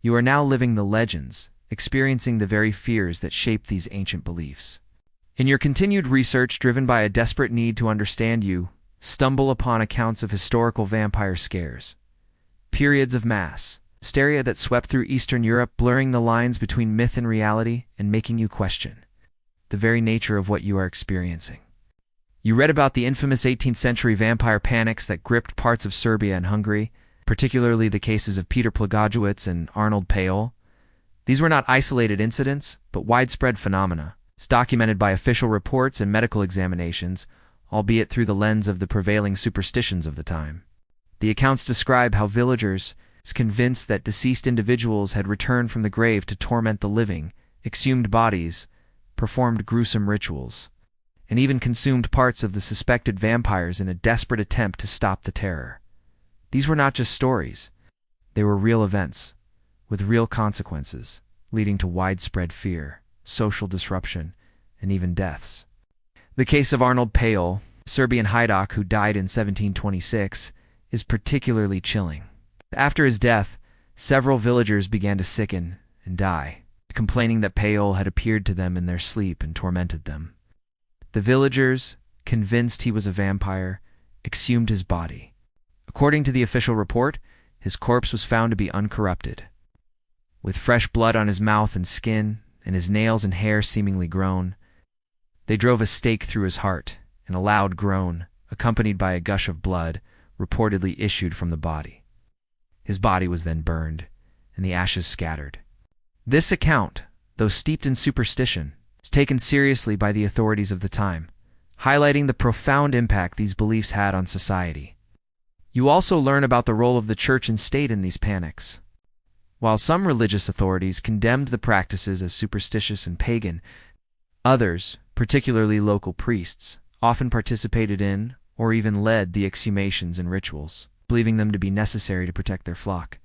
You are now living the legends, experiencing the very fears that shape these ancient beliefs. In your continued research driven by a desperate need to understand, you stumble upon accounts of historical vampire scares, periods of mass hysteria that swept through Eastern Europe, blurring the lines between myth and reality and making you question the very nature of what you are experiencing. You read about the infamous 18th century vampire panics that gripped parts of Serbia and Hungary, particularly the cases of Peter Plagojewicz and Arnold Payol. These were not isolated incidents, but widespread phenomena. It's documented by official reports and medical examinations, albeit through the lens of the prevailing superstitions of the time. The accounts describe how villagers, convinced that deceased individuals had returned from the grave to torment the living, exhumed bodies, performed gruesome rituals, and even consumed parts of the suspected vampires in a desperate attempt to stop the terror. These were not just stories. They were real events, with real consequences, leading to widespread fear, social disruption, and even deaths. The case of Arnold Payol, a Serbian Hajduk who died in 1726, is particularly chilling. After his death, several villagers began to sicken and die, complaining that Payol had appeared to them in their sleep and tormented them. The villagers, convinced he was a vampire, exhumed his body. According to the official report, his corpse was found to be uncorrupted, with fresh blood on his mouth and skin, and his nails and hair seemingly grown. They drove a stake through his heart, and a loud groan, accompanied by a gush of blood, reportedly issued from the body. His body was then burned, and the ashes scattered. This account, though steeped in superstition, is taken seriously by the authorities of the time, highlighting the profound impact these beliefs had on society. You also learn about the role of the church and state in these panics. While some religious authorities condemned the practices as superstitious and pagan, others, particularly local priests, often participated in or even led the exhumations and rituals, believing them to be necessary to protect their flock.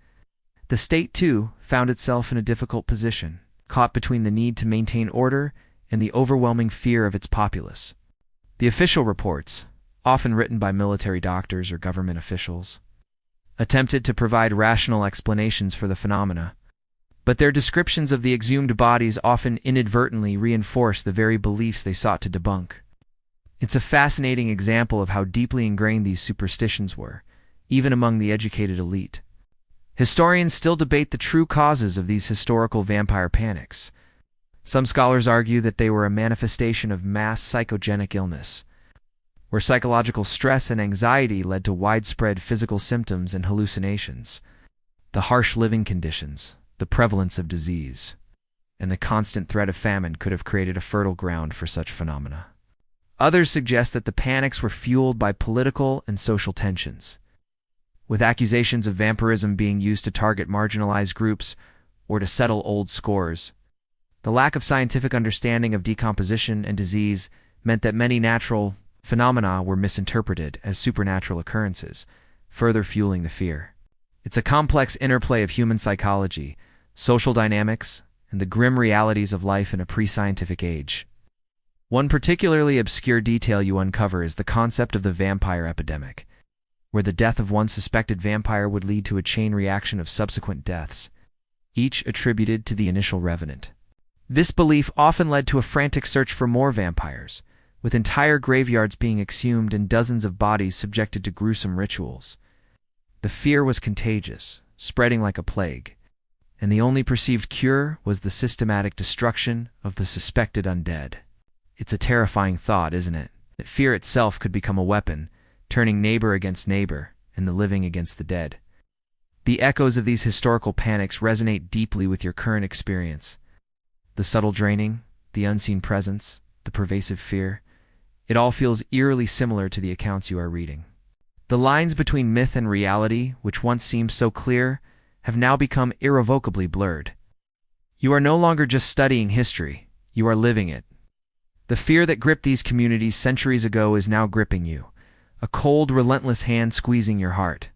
The state, too, found itself in a difficult position, caught between the need to maintain order and the overwhelming fear of its populace. The official reports, often written by military doctors or government officials, attempted to provide rational explanations for the phenomena, but their descriptions of the exhumed bodies often inadvertently reinforced the very beliefs they sought to debunk. It's a fascinating example of how deeply ingrained these superstitions were, even among the educated elite. Historians still debate the true causes of these historical vampire panics. Some scholars argue that they were a manifestation of mass psychogenic illness, where psychological stress and anxiety led to widespread physical symptoms and hallucinations. The harsh living conditions, the prevalence of disease, and the constant threat of famine could have created a fertile ground for such phenomena. Others suggest that the panics were fueled by political and social tensions, with accusations of vampirism being used to target marginalized groups or to settle old scores. The lack of scientific understanding of decomposition and disease meant that many natural phenomena were misinterpreted as supernatural occurrences, further fueling the fear. It's a complex interplay of human psychology, social dynamics, and the grim realities of life in a pre-scientific age. One particularly obscure detail you uncover is the concept of the vampire epidemic, where the death of one suspected vampire would lead to a chain reaction of subsequent deaths, each attributed to the initial revenant. This belief often led to a frantic search for more vampires, with entire graveyards being exhumed and dozens of bodies subjected to gruesome rituals. The fear was contagious, spreading like a plague, and the only perceived cure was the systematic destruction of the suspected undead. It's a terrifying thought, isn't it? That fear itself could become a weapon, turning neighbor against neighbor and the living against the dead. The echoes of these historical panics resonate deeply with your current experience. The subtle draining, the unseen presence, the pervasive fear, it all feels eerily similar to the accounts you are reading. The lines between myth and reality, which once seemed so clear, have now become irrevocably blurred. You are no longer just studying history, you are living it. The fear that gripped these communities centuries ago is now gripping you, a cold, relentless hand squeezing your heart.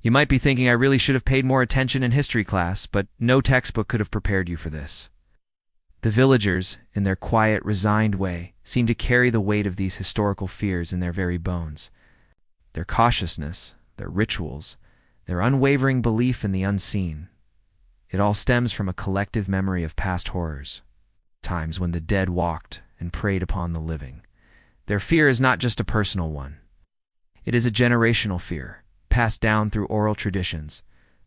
You might be thinking I really should have paid more attention in history class, but no textbook could have prepared you for this. The villagers, in their quiet, resigned way, seem to carry the weight of these historical fears in their very bones. Their cautiousness, their rituals, their unwavering belief in the unseen. It all stems from a collective memory of past horrors, times when the dead walked and preyed upon the living. Their fear is not just a personal one. It is a generational fear, passed down through oral traditions,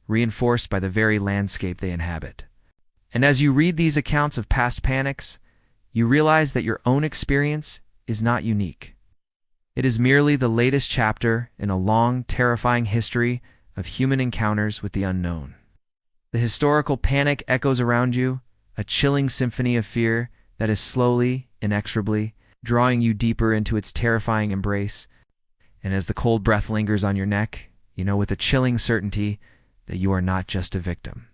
reinforced by the very landscape they inhabit. And as you read these accounts of past panics, you realize that your own experience is not unique. It is merely the latest chapter in a long, terrifying history of human encounters with the unknown. The historical panic echoes around you, a chilling symphony of fear that is slowly, inexorably, drawing you deeper into its terrifying embrace. And as the cold breath lingers on your neck, you know with a chilling certainty that you are not just a victim.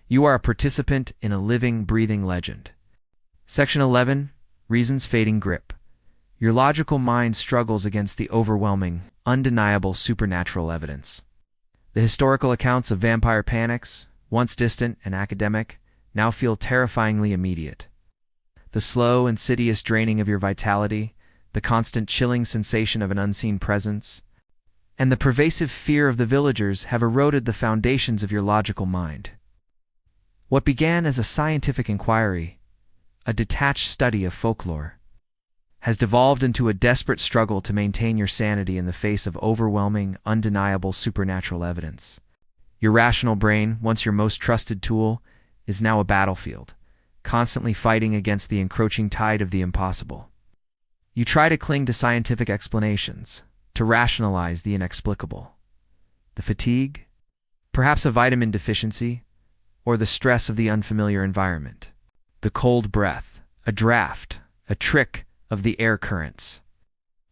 You are a participant in a living, breathing legend. Section 11, Reasons Fading Grip. Your logical mind struggles against the overwhelming, undeniable supernatural evidence. The historical accounts of vampire panics, once distant and academic, now feel terrifyingly immediate. The slow, insidious draining of your vitality, the constant chilling sensation of an unseen presence, and the pervasive fear of the villagers have eroded the foundations of your logical mind. What began as a scientific inquiry, a detached study of folklore, has devolved into a desperate struggle to maintain your sanity in the face of overwhelming, undeniable supernatural evidence. Your rational brain, once your most trusted tool, is now a battlefield, constantly fighting against the encroaching tide of the impossible. You try to cling to scientific explanations, to rationalize the inexplicable. The fatigue, perhaps a vitamin deficiency, or the stress of the unfamiliar environment. The cold breath, a draft, a trick of the air currents.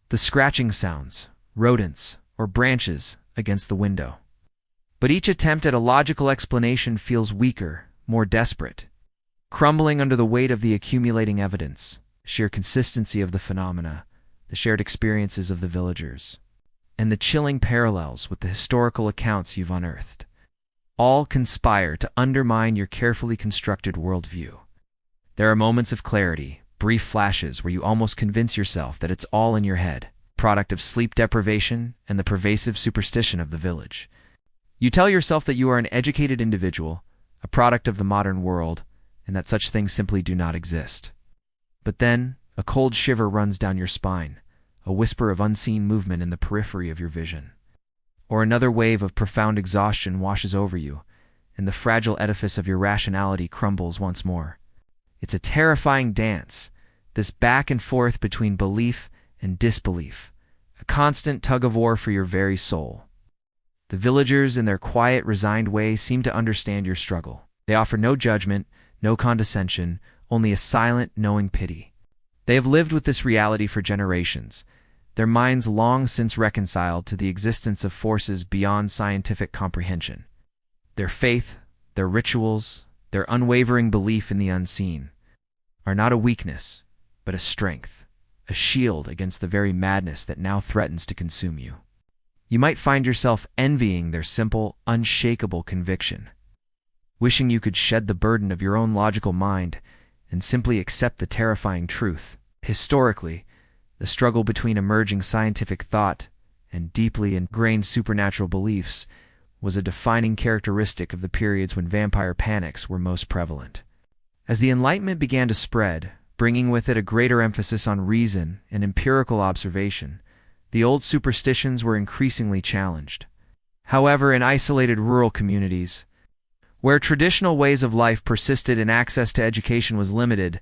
The scratching sounds, rodents, or branches against the window. But each attempt at a logical explanation feels weaker, more desperate, crumbling under the weight of the accumulating evidence, sheer consistency of the phenomena, the shared experiences of the villagers, and the chilling parallels with the historical accounts you've unearthed. All conspire to undermine your carefully constructed worldview. There are moments of clarity, brief flashes where you almost convince yourself that it's all in your head, product of sleep deprivation and the pervasive superstition of the village. You tell yourself that you are an educated individual, a product of the modern world, and that such things simply do not exist. But then, a cold shiver runs down your spine, a whisper of unseen movement in the periphery of your vision. Or another wave of profound exhaustion washes over you, and the fragile edifice of your rationality crumbles once more. It's a terrifying dance, this back and forth between belief and disbelief, a constant tug-of-war for your very soul. The villagers, in their quiet, resigned way, seem to understand your struggle. They offer no judgment, no condescension, only a silent, knowing pity. They have lived with this reality for generations, their minds long since reconciled to the existence of forces beyond scientific comprehension. Their faith, their rituals, their unwavering belief in the unseen are not a weakness, but a strength, a shield against the very madness that now threatens to consume you. You might find yourself envying their simple, unshakable conviction, wishing you could shed the burden of your own logical mind and simply accept the terrifying truth. Historically, the struggle between emerging scientific thought and deeply ingrained supernatural beliefs was a defining characteristic of the periods when vampire panics were most prevalent. As the Enlightenment began to spread, bringing with it a greater emphasis on reason and empirical observation, the old superstitions were increasingly challenged. However, in isolated rural communities, where traditional ways of life persisted and access to education was limited,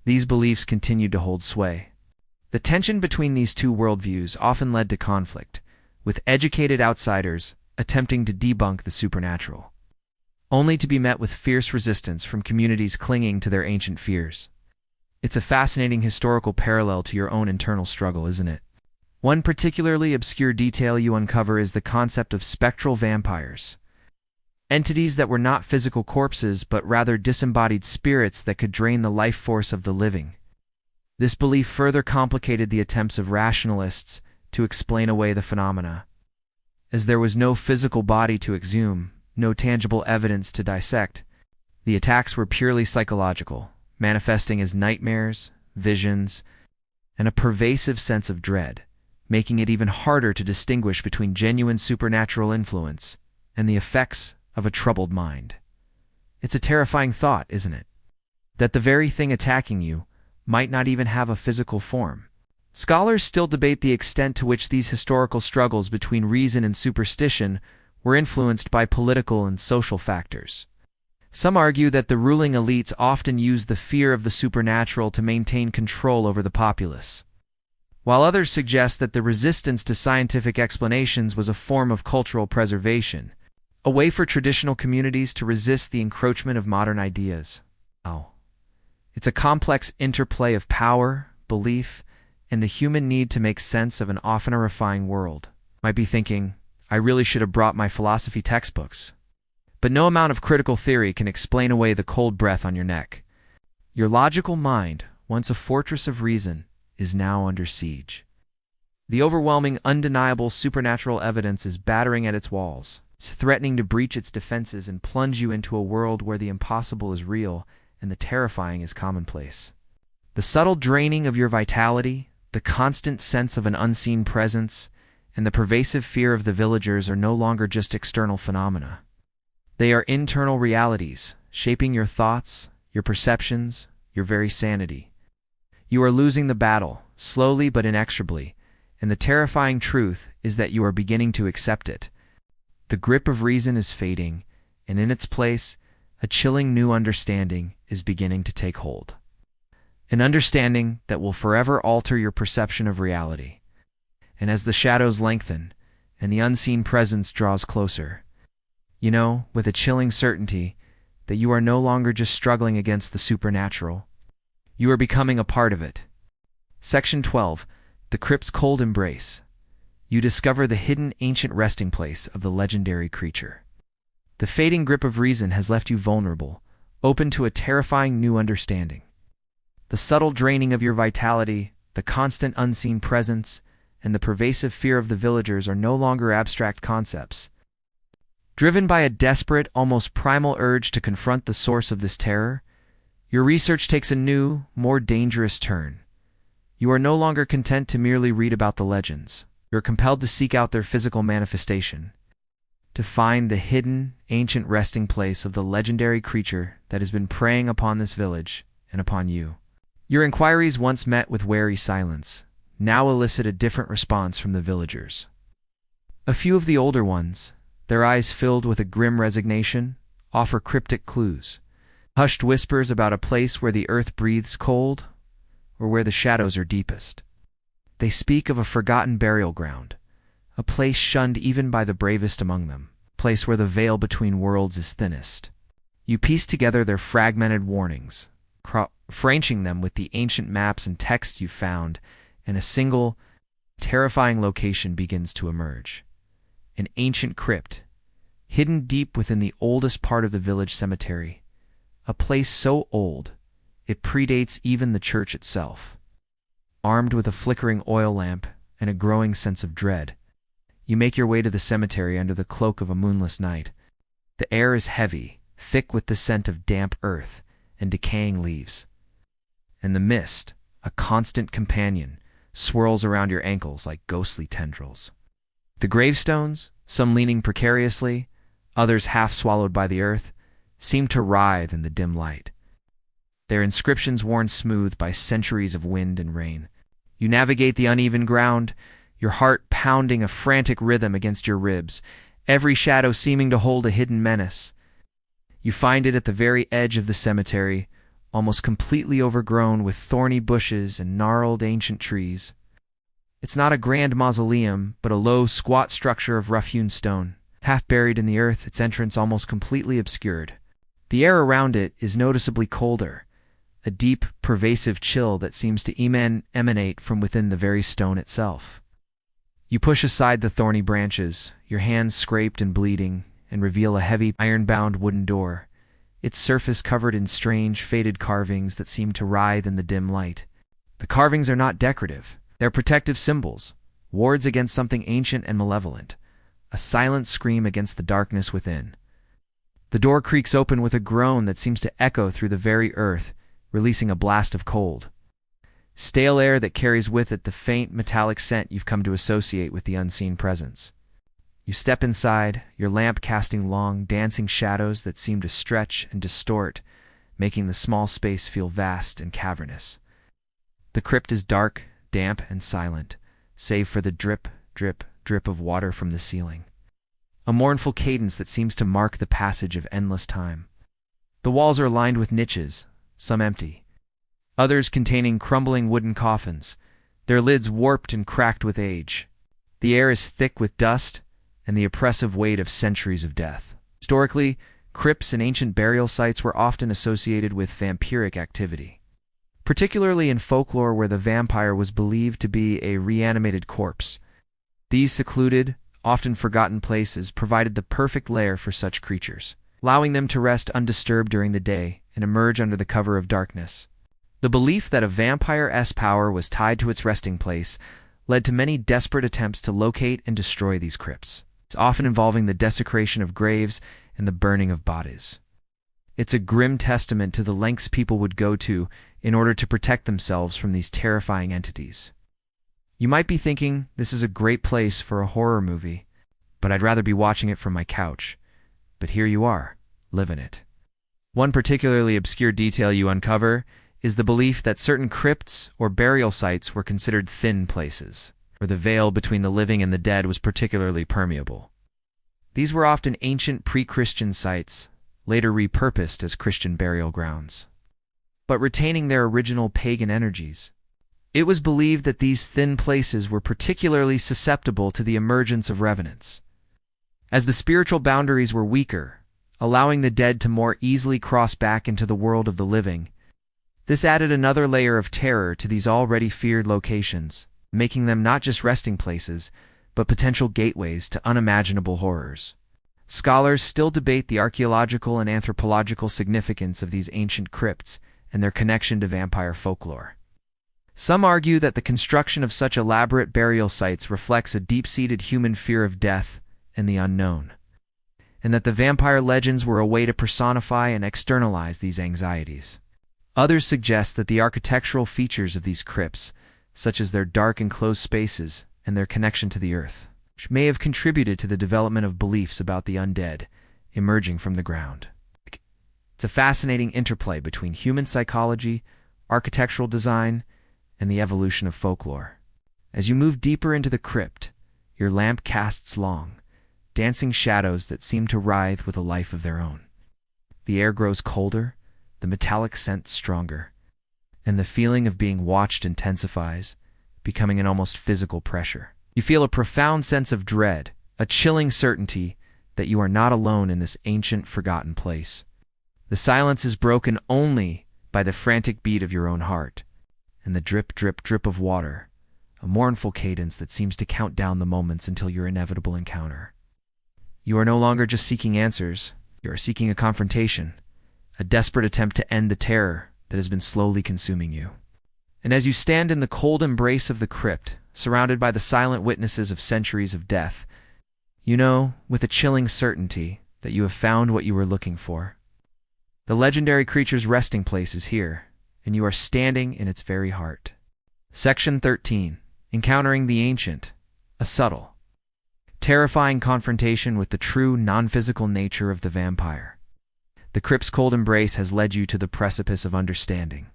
these beliefs continued to hold sway. The tension between these two worldviews often led to conflict, with educated outsiders attempting to debunk the supernatural, only to be met with fierce resistance from communities clinging to their ancient fears. It's a fascinating historical parallel to your own internal struggle, isn't it? One particularly obscure detail you uncover is the concept of spectral vampires, entities that were not physical corpses but rather disembodied spirits that could drain the life force of the living. This belief further complicated the attempts of rationalists to explain away the phenomena. As there was no physical body to exhume, no tangible evidence to dissect, the attacks were purely psychological, manifesting as nightmares, visions, and a pervasive sense of dread, making it even harder to distinguish between genuine supernatural influence and the effects of a troubled mind. It's a terrifying thought, isn't it? That the very thing attacking you might not even have a physical form. Scholars still debate the extent to which these historical struggles between reason and superstition were influenced by political and social factors. Some argue that the ruling elites often used the fear of the supernatural to maintain control over the populace, while others suggest that the resistance to scientific explanations was a form of cultural preservation, a way for traditional communities to resist the encroachment of modern ideas. It's a complex interplay of power, belief, and the human need to make sense of an often horrifying world. Might be thinking, I really should have brought my philosophy textbooks. But no amount of critical theory can explain away the cold breath on your neck. Your logical mind, once a fortress of reason, is now under siege. The overwhelming, undeniable supernatural evidence is battering at its walls. It's threatening to breach its defenses and plunge you into a world where the impossible is real and the terrifying is commonplace. The subtle draining of your vitality, the constant sense of an unseen presence, and the pervasive fear of the villagers are no longer just external phenomena. They are internal realities, shaping your thoughts, your perceptions, your very sanity. You are losing the battle, slowly but inexorably, and the terrifying truth is that you are beginning to accept it. The grip of reason is fading, and in its place, a chilling new understanding is beginning to take hold. An understanding that will forever alter your perception of reality. And as the shadows lengthen, and the unseen presence draws closer, with a chilling certainty, that you are no longer just struggling against the supernatural. You are becoming a part of it. Section 12. The Crypt's Cold Embrace. You discover the hidden ancient resting place of the legendary creature. The fading grip of reason has left you vulnerable, open to a terrifying new understanding. The subtle draining of your vitality, the constant unseen presence, and the pervasive fear of the villagers are no longer abstract concepts. Driven by a desperate, almost primal urge to confront the source of this terror, your research takes a new, more dangerous turn. You are no longer content to merely read about the legends. You are compelled to seek out their physical manifestation, to find the hidden, ancient resting place of the legendary creature that has been preying upon this village and upon you. Your inquiries, once met with wary silence, now elicit a different response from the villagers. A few of the older ones, their eyes filled with a grim resignation, offer cryptic clues. Hushed whispers about a place where the earth breathes cold, or where the shadows are deepest. They speak of a forgotten burial ground, a place shunned even by the bravest among them, a place where the veil between worlds is thinnest. You piece together their fragmented warnings, franching them with the ancient maps and texts you found, and a single, terrifying location begins to emerge. An ancient crypt, hidden deep within the oldest part of the village cemetery, a place so old it predates even the church itself. Armed with a flickering oil lamp and a growing sense of dread, you make your way to the cemetery under the cloak of a moonless night. The air is heavy, thick with the scent of damp earth and decaying leaves. And the mist, a constant companion, swirls around your ankles like ghostly tendrils. The gravestones, some leaning precariously, others half swallowed by the earth, seem to writhe in the dim light, their inscriptions worn smooth by centuries of wind and rain. You navigate the uneven ground, your heart pounding a frantic rhythm against your ribs, every shadow seeming to hold a hidden menace. You find it at the very edge of the cemetery, almost completely overgrown with thorny bushes and gnarled ancient trees. It's not a grand mausoleum, but a low, squat structure of rough-hewn stone, half buried in the earth, its entrance almost completely obscured. The air around it is noticeably colder, a deep, pervasive chill that seems to emanate from within the very stone itself. You push aside the thorny branches, your hands scraped and bleeding, and reveal a heavy, iron-bound wooden door, its surface covered in strange, faded carvings that seem to writhe in the dim light. The carvings are not decorative. They're protective symbols, wards against something ancient and malevolent, a silent scream against the darkness within. The door creaks open with a groan that seems to echo through the very earth, releasing a blast of cold, stale air that carries with it the faint, metallic scent you've come to associate with the unseen presence. You step inside, your lamp casting long, dancing shadows that seem to stretch and distort, making the small space feel vast and cavernous. The crypt is dark, damp, and silent, save for the drip, drip, drip of water from the ceiling, a mournful cadence that seems to mark the passage of endless time. The walls are lined with niches, some empty, others containing crumbling wooden coffins, their lids warped and cracked with age. The air is thick with dust and the oppressive weight of centuries of death. Historically, crypts and ancient burial sites were often associated with vampiric activity, particularly in folklore where the vampire was believed to be a reanimated corpse. These secluded, often forgotten places provided the perfect lair for such creatures, allowing them to rest undisturbed during the day and emerge under the cover of darkness. The belief that a vampire's power was tied to its resting place led to many desperate attempts to locate and destroy these crypts, often involving the desecration of graves and the burning of bodies. It's a grim testament to the lengths people would go to in order to protect themselves from these terrifying entities. You might be thinking, this is a great place for a horror movie, but I'd rather be watching it from my couch. But here you are, living it. One particularly obscure detail you uncover is the belief that certain crypts or burial sites were considered thin places, where the veil between the living and the dead was particularly permeable. These were often ancient pre-Christian sites, later repurposed as Christian burial grounds, but retaining their original pagan energies. It was believed that these thin places were particularly susceptible to the emergence of revenants. As the spiritual boundaries were weaker, allowing the dead to more easily cross back into the world of the living. This added another layer of terror to these already feared locations, making them not just resting places, but potential gateways to unimaginable horrors. Scholars still debate the archaeological and anthropological significance of these ancient crypts and their connection to vampire folklore. Some argue that the construction of such elaborate burial sites reflects a deep-seated human fear of death and the unknown, and that the vampire legends were a way to personify and externalize these anxieties. Others suggest that the architectural features of these crypts, such as their dark enclosed spaces and their connection to the earth, may have contributed to the development of beliefs about the undead emerging from the ground. It's a fascinating interplay between human psychology, architectural design, and the evolution of folklore. As you move deeper into the crypt, your lamp casts long, dancing shadows that seem to writhe with a life of their own. The air grows colder, the metallic scent stronger, and the feeling of being watched intensifies, becoming an almost physical pressure. You feel a profound sense of dread, a chilling certainty that you are not alone in this ancient, forgotten place. The silence is broken only by the frantic beat of your own heart, and the drip, drip, drip of water, a mournful cadence that seems to count down the moments until your inevitable encounter. You are no longer just seeking answers, you are seeking a confrontation, a desperate attempt to end the terror that has been slowly consuming you. And as you stand in the cold embrace of the crypt, surrounded by the silent witnesses of centuries of death, you know, with a chilling certainty, that you have found what you were looking for. The legendary creature's resting place is here, and you are standing in its very heart. Section 13. Encountering the Ancient, a subtle, terrifying confrontation with the true, non-physical nature of the vampire. The crypt's cold embrace has led you to the precipice of understanding.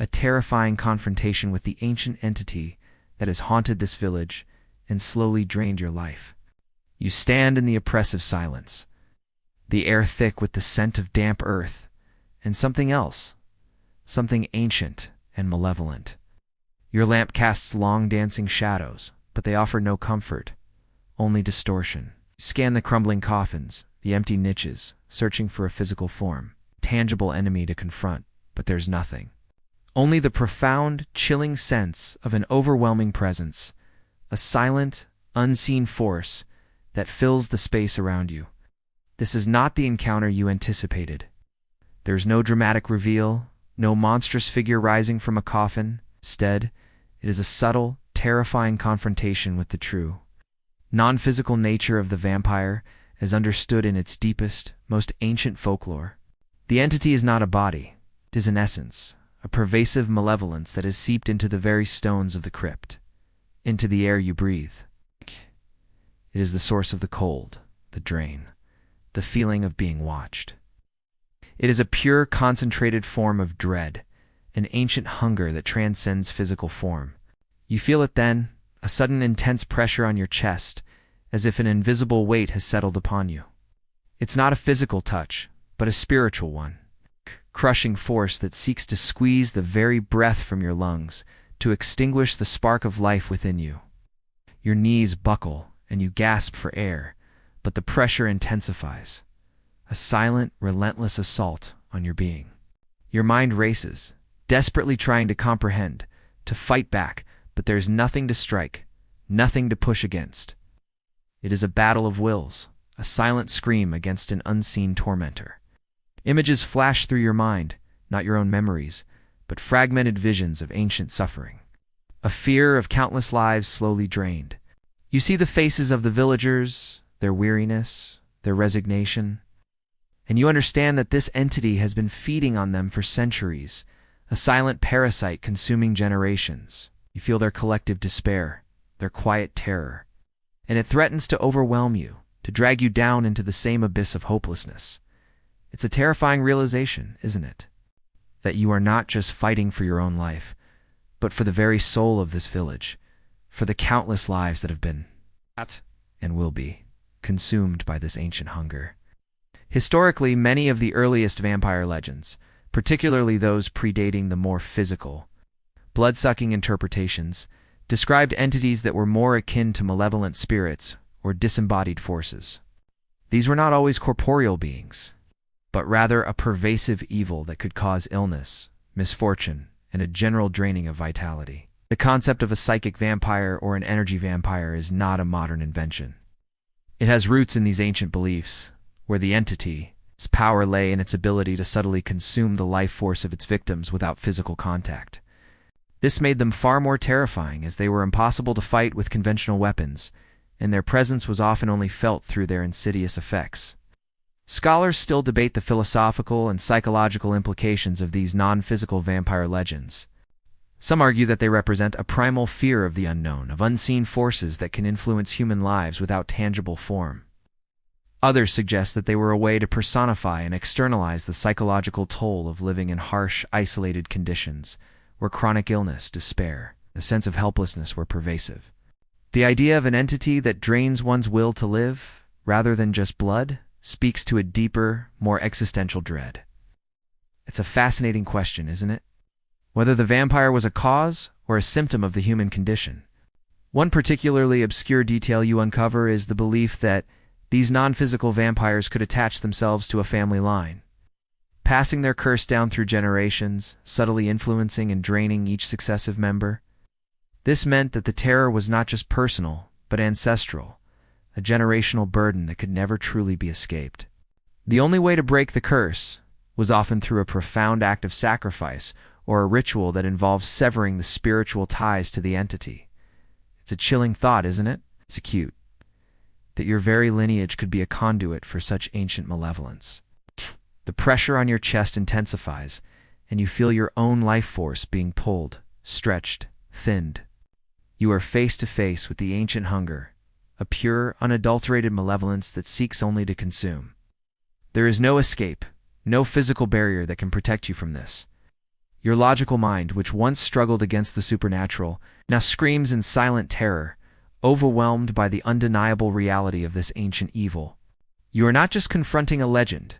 A terrifying confrontation with the ancient entity that has haunted this village and slowly drained your life. You stand in the oppressive silence, the air thick with the scent of damp earth, and something else, something ancient and malevolent. Your lamp casts long dancing shadows, but they offer no comfort, only distortion. You scan the crumbling coffins, the empty niches, searching for a physical form, tangible enemy to confront, but there's nothing. Only the profound, chilling sense of an overwhelming presence, a silent, unseen force that fills the space around you. This is not the encounter you anticipated. There's no dramatic reveal, no monstrous figure rising from a coffin. Instead, it is a subtle, terrifying confrontation with the true, non-physical nature of the vampire as understood in its deepest, most ancient folklore. The entity is not a body, it is an essence, a pervasive malevolence that has seeped into the very stones of the crypt, into the air you breathe. It is the source of the cold, the drain, the feeling of being watched. It is a pure, concentrated form of dread, an ancient hunger that transcends physical form. You feel it then, a sudden intense pressure on your chest, as if an invisible weight has settled upon you. It's not a physical touch, but a spiritual one. Crushing force that seeks to squeeze the very breath from your lungs, to extinguish the spark of life within you. Your knees buckle, and you gasp for air, but the pressure intensifies. A silent, relentless assault on your being. Your mind races, desperately trying to comprehend, to fight back, but there's nothing to strike, nothing to push against. It is a battle of wills, a silent scream against an unseen tormentor. Images flash through your mind, not your own memories, but fragmented visions of ancient suffering. A fear of countless lives slowly drained. You see the faces of the villagers, their weariness, their resignation, and you understand that this entity has been feeding on them for centuries, a silent parasite consuming generations. You feel their collective despair, their quiet terror, and it threatens to overwhelm you, to drag you down into the same abyss of hopelessness. It's a terrifying realization, isn't it? That you are not just fighting for your own life, but for the very soul of this village, for the countless lives that have been, and will be, consumed by this ancient hunger. Historically, many of the earliest vampire legends, particularly those predating the more physical, blood-sucking interpretations, described entities that were more akin to malevolent spirits or disembodied forces. These were not always corporeal beings, but rather a pervasive evil that could cause illness, misfortune, and a general draining of vitality. The concept of a psychic vampire or an energy vampire is not a modern invention. It has roots in these ancient beliefs, where the entity, its power lay in its ability to subtly consume the life force of its victims without physical contact. This made them far more terrifying, as they were impossible to fight with conventional weapons, and their presence was often only felt through their insidious effects. Scholars still debate the philosophical and psychological implications of these non-physical vampire legends. Some argue that they represent a primal fear of the unknown, of unseen forces that can influence human lives without tangible form. Others suggest that they were a way to personify and externalize the psychological toll of living in harsh, isolated conditions, where chronic illness, despair, a sense of helplessness were pervasive. The idea of an entity that drains one's will to live, rather than just blood, speaks to a deeper, more existential dread. It's a fascinating question, isn't it? Whether the vampire was a cause or a symptom of the human condition. One particularly obscure detail you uncover is the belief that these non-physical vampires could attach themselves to a family line, passing their curse down through generations, subtly influencing and draining each successive member. This meant that the terror was not just personal, but ancestral, a generational burden that could never truly be escaped. The only way to break the curse was often through a profound act of sacrifice or a ritual that involves severing the spiritual ties to the entity. It's a chilling thought, isn't it? It's acute. That your very lineage could be a conduit for such ancient malevolence. The pressure on your chest intensifies, and you feel your own life force being pulled, stretched, thinned. You are face to face with the ancient hunger, a pure, unadulterated malevolence that seeks only to consume. There is no escape, no physical barrier that can protect you from this. Your logical mind, which once struggled against the supernatural, now screams in silent terror, overwhelmed by the undeniable reality of this ancient evil. You are not just confronting a legend.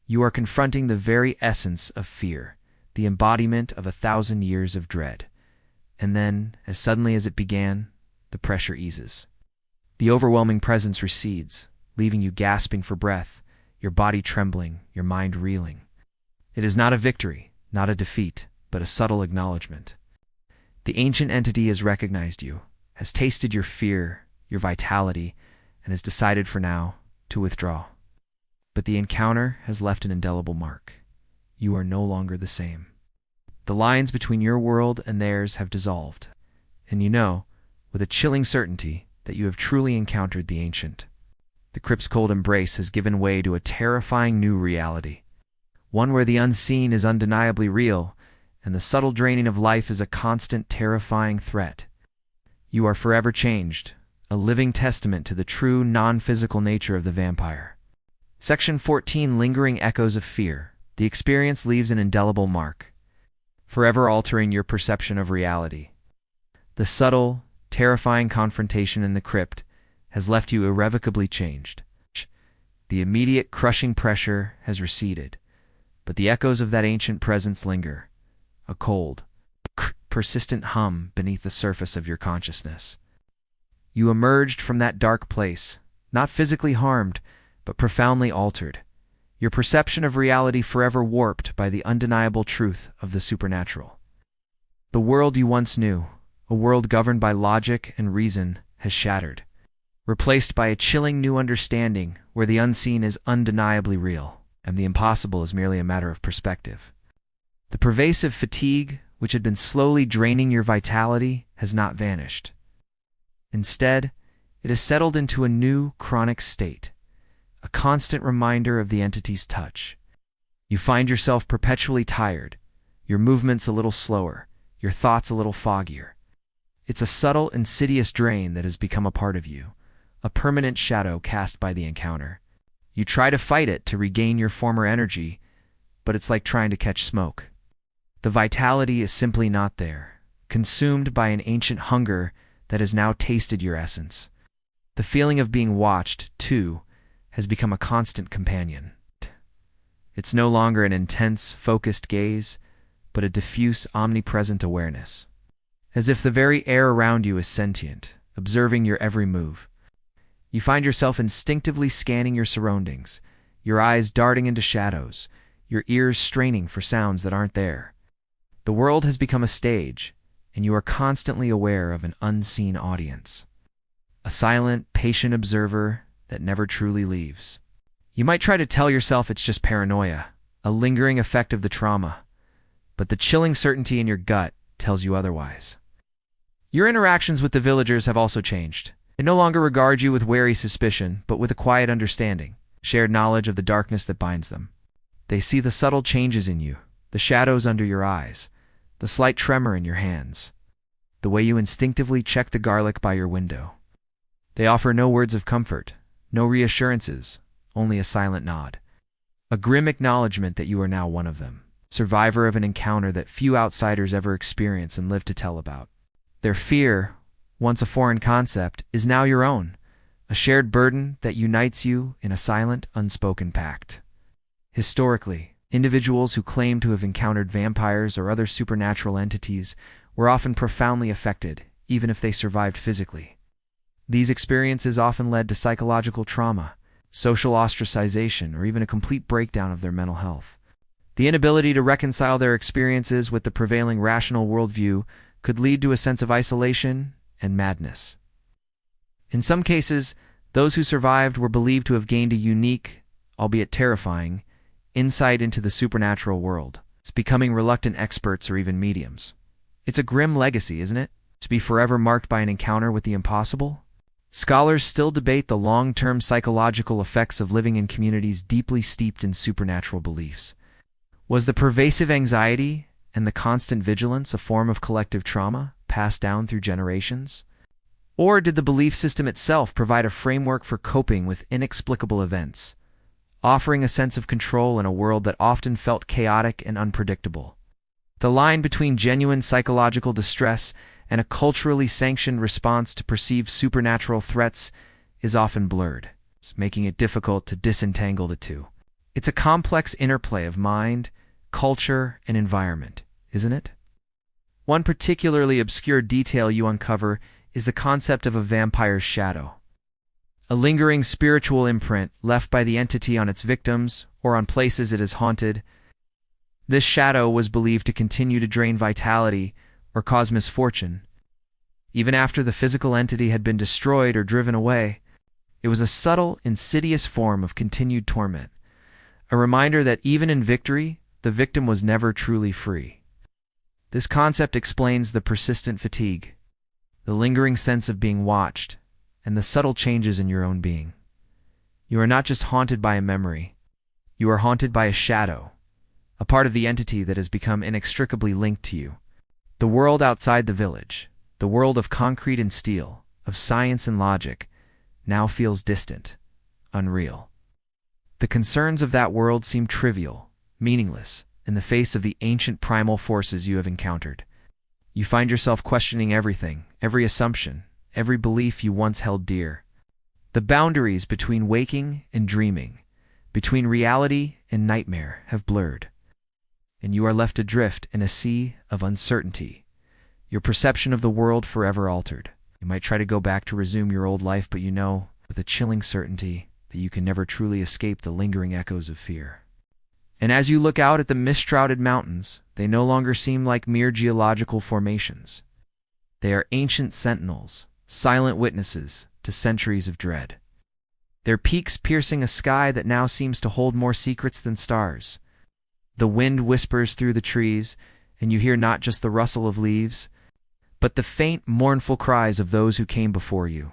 You are confronting the very essence of fear, the embodiment of 1,000 years of dread. And then, as suddenly as it began, the pressure eases. The overwhelming presence recedes, leaving you gasping for breath, your body trembling, your mind reeling. It is not a victory, not a defeat, but a subtle acknowledgement. The ancient entity has recognized you, has tasted your fear, your vitality, and has decided for now to withdraw. But the encounter has left an indelible mark. You are no longer the same. The lines between your world and theirs have dissolved, and you know, with a chilling certainty, that you have truly encountered the ancient. The crypt's cold embrace has given way to a terrifying new reality, one where the unseen is undeniably real, and the subtle draining of life is a constant, terrifying threat. You are forever changed, a living testament to the true, non-physical nature of the vampire. Section 14. Lingering Echoes of Fear. The experience leaves an indelible mark, forever altering your perception of reality. The subtle, terrifying confrontation in the crypt has left you irrevocably changed. The immediate crushing pressure has receded, but the echoes of that ancient presence linger, a cold, persistent hum beneath the surface of your consciousness. You emerged from that dark place, not physically harmed, but profoundly altered, your perception of reality forever warped by the undeniable truth of the supernatural. The world you once knew, a world governed by logic and reason, has shattered, replaced by a chilling new understanding where the unseen is undeniably real, and the impossible is merely a matter of perspective. The pervasive fatigue, which had been slowly draining your vitality, has not vanished. Instead, it has settled into a new, chronic state, a constant reminder of the entity's touch. You find yourself perpetually tired, your movements a little slower, your thoughts a little foggier. It's a subtle, insidious drain that has become a part of you, a permanent shadow cast by the encounter. You try to fight it to regain your former energy, but it's like trying to catch smoke. The vitality is simply not there, consumed by an ancient hunger that has now tasted your essence. The feeling of being watched, too, has become a constant companion. It's no longer an intense, focused gaze, but a diffuse, omnipresent awareness, as if the very air around you is sentient, observing your every move. You find yourself instinctively scanning your surroundings, your eyes darting into shadows, your ears straining for sounds that aren't there. The world has become a stage, and you are constantly aware of an unseen audience. A silent, patient observer that never truly leaves. You might try to tell yourself it's just paranoia, a lingering effect of the trauma, but the chilling certainty in your gut tells you otherwise. Your interactions with the villagers have also changed. They no longer regard you with wary suspicion, but with a quiet understanding, shared knowledge of the darkness that binds them. They see the subtle changes in you, the shadows under your eyes, the slight tremor in your hands, the way you instinctively check the garlic by your window. They offer no words of comfort, no reassurances, only a silent nod. A grim acknowledgement that you are now one of them, survivor of an encounter that few outsiders ever experience and live to tell about. Their fear, once a foreign concept, is now your own, a shared burden that unites you in a silent, unspoken pact. Historically, individuals who claim to have encountered vampires or other supernatural entities were often profoundly affected, even if they survived physically. These experiences often led to psychological trauma, social ostracization, or even a complete breakdown of their mental health. The inability to reconcile their experiences with the prevailing rational worldview could lead to a sense of isolation and madness. In some cases, those who survived were believed to have gained a unique, albeit terrifying, insight into the supernatural world, becoming reluctant experts or even mediums. It's a grim legacy, isn't it? To be forever marked by an encounter with the impossible? Scholars still debate the long-term psychological effects of living in communities deeply steeped in supernatural beliefs. Was the pervasive anxiety and the constant vigilance a form of collective trauma passed down through generations? Or did the belief system itself provide a framework for coping with inexplicable events, offering a sense of control in a world that often felt chaotic and unpredictable? The line between genuine psychological distress and a culturally sanctioned response to perceived supernatural threats is often blurred, making it difficult to disentangle the two. It's a complex interplay of mind, culture, and environment, isn't it? One particularly obscure detail you uncover is the concept of a vampire's shadow, a lingering spiritual imprint left by the entity on its victims or on places it has haunted. This shadow was believed to continue to drain vitality or cause misfortune. Even after the physical entity had been destroyed or driven away, it was a subtle, insidious form of continued torment, a reminder that even in victory, the victim was never truly free. This concept explains the persistent fatigue, the lingering sense of being watched, and the subtle changes in your own being. You are not just haunted by a memory, you are haunted by a shadow, a part of the entity that has become inextricably linked to you. The world outside the village, the world of concrete and steel, of science and logic, now feels distant, unreal. The concerns of that world seem trivial, meaningless, in the face of the ancient primal forces you have encountered. You find yourself questioning everything, every assumption, every belief you once held dear. The boundaries between waking and dreaming, between reality and nightmare, have blurred, and you are left adrift in a sea of uncertainty, your perception of the world forever altered. You might try to go back to resume your old life, but you know, with a chilling certainty, that you can never truly escape the lingering echoes of fear. And as you look out at the mist-shrouded mountains, they no longer seem like mere geological formations. They are ancient sentinels, silent witnesses to centuries of dread. Their peaks piercing a sky that now seems to hold more secrets than stars. The wind whispers through the trees, and you hear not just the rustle of leaves, but the faint, mournful cries of those who came before you.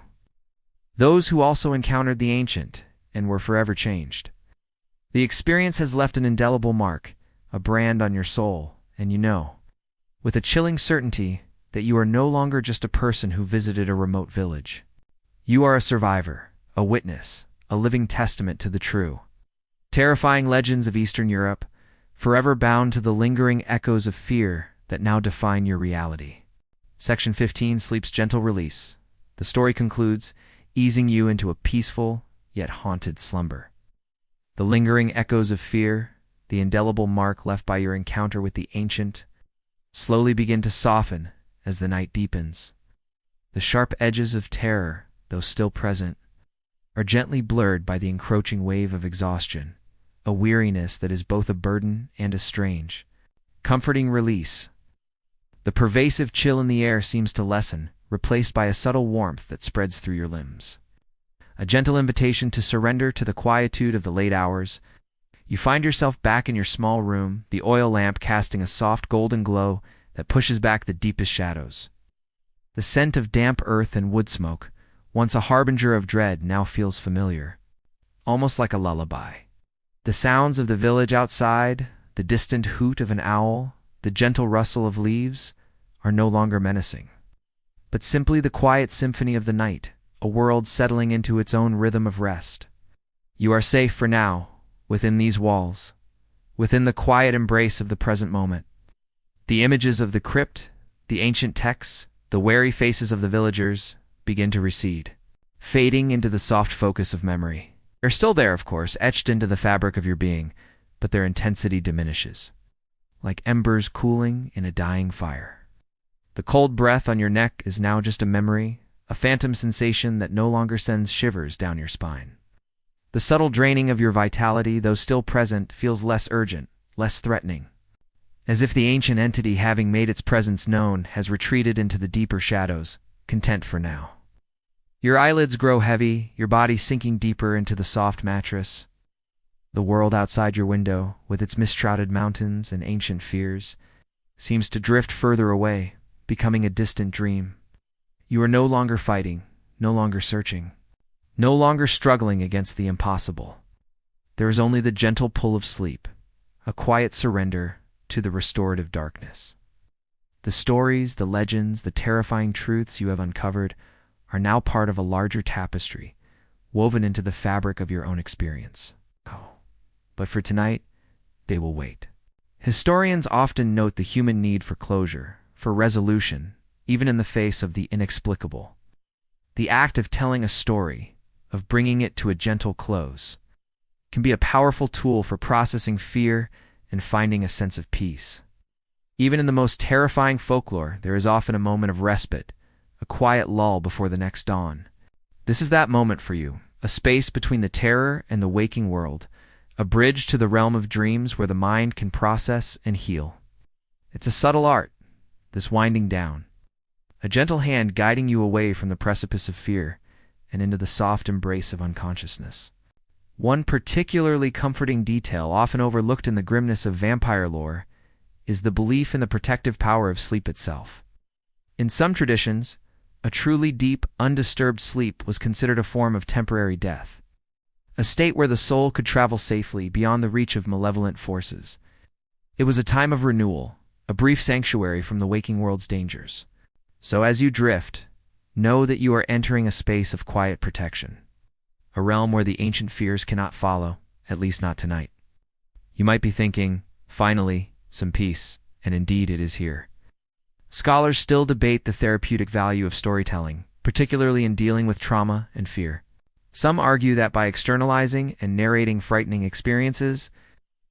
Those who also encountered the ancient and were forever changed. The experience has left an indelible mark, a brand on your soul, and you know, with a chilling certainty, that you are no longer just a person who visited a remote village. You are a survivor, a witness, a living testament to the true, terrifying legends of Eastern Europe, forever bound to the lingering echoes of fear that now define your reality. Section 15, Sleep's gentle release. The story concludes, easing you into a peaceful, yet haunted slumber. The lingering echoes of fear, the indelible mark left by your encounter with the ancient, slowly begin to soften as the night deepens. The sharp edges of terror, though still present, are gently blurred by the encroaching wave of exhaustion, a weariness that is both a burden and a strange, comforting release. The pervasive chill in the air seems to lessen, replaced by a subtle warmth that spreads through your limbs. A gentle invitation to surrender to the quietude of the late hours. You find yourself back in your small room, the oil lamp casting a soft golden glow that pushes back the deepest shadows. The scent of damp earth and wood smoke, once a harbinger of dread, now feels familiar, almost like a lullaby. The sounds of the village outside, the distant hoot of an owl, the gentle rustle of leaves, are no longer menacing, but simply the quiet symphony of the night, a world settling into its own rhythm of rest. You are safe for now, within these walls, within the quiet embrace of the present moment. The images of the crypt, the ancient texts, the wary faces of the villagers begin to recede, fading into the soft focus of memory. They're still there, of course, etched into the fabric of your being, but their intensity diminishes, like embers cooling in a dying fire. The cold breath on your neck is now just a memory, a phantom sensation that no longer sends shivers down your spine. The subtle draining of your vitality, though still present, feels less urgent, less threatening, as if the ancient entity, having made its presence known, has retreated into the deeper shadows, content for now. Your eyelids grow heavy, your body sinking deeper into the soft mattress. The world outside your window, with its mist-shrouded mountains and ancient fears, seems to drift further away, becoming a distant dream. You are no longer fighting, no longer searching, no longer struggling against the impossible. There is only the gentle pull of sleep, a quiet surrender to the restorative darkness. The stories, the legends, the terrifying truths you have uncovered are now part of a larger tapestry, woven into the fabric of your own experience. But for tonight, they will wait. Historians often note the human need for closure, for resolution, even in the face of the inexplicable. The act of telling a story, of bringing it to a gentle close, can be a powerful tool for processing fear and finding a sense of peace. Even in the most terrifying folklore, there is often a moment of respite, a quiet lull before the next dawn. This is that moment for you, a space between the terror and the waking world, a bridge to the realm of dreams where the mind can process and heal. It's a subtle art, this winding down, a gentle hand guiding you away from the precipice of fear and into the soft embrace of unconsciousness. One particularly comforting detail, often overlooked in the grimness of vampire lore, is the belief in the protective power of sleep itself. In some traditions, a truly deep, undisturbed sleep was considered a form of temporary death, a state where the soul could travel safely beyond the reach of malevolent forces. It was a time of renewal, a brief sanctuary from the waking world's dangers. So as you drift, know that you are entering a space of quiet protection, a realm where the ancient fears cannot follow, at least not tonight. You might be thinking, finally, some peace, and indeed it is here. Scholars still debate the therapeutic value of storytelling, particularly in dealing with trauma and fear. Some argue that by externalizing and narrating frightening experiences,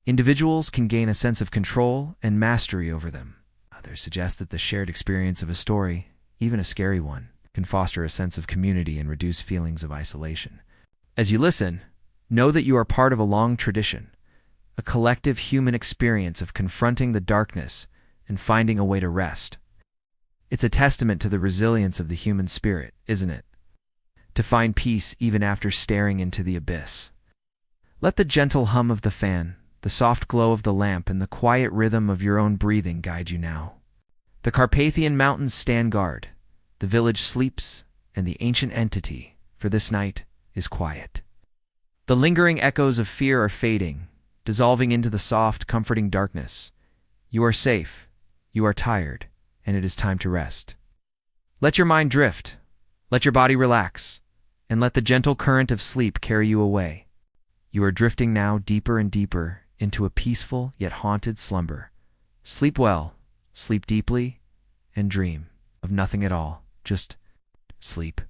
individuals can gain a sense of control and mastery over them. Others suggest that the shared experience of a story, even a scary one, can foster a sense of community and reduce feelings of isolation. As you listen, know that you are part of a long tradition, a collective human experience of confronting the darkness and finding a way to rest. It's a testament to the resilience of the human spirit, isn't it? To find peace even after staring into the abyss. Let the gentle hum of the fan, the soft glow of the lamp, and the quiet rhythm of your own breathing guide you now. The Carpathian Mountains stand guard, the village sleeps, and the ancient entity, for this night, is quiet. The lingering echoes of fear are fading, dissolving into the soft, comforting darkness. You are safe, you are tired, and it is time to rest. Let your mind drift, let your body relax, and let the gentle current of sleep carry you away. You are drifting now deeper and deeper into a peaceful yet haunted slumber. Sleep well, sleep deeply, and dream of nothing at all. Just sleep.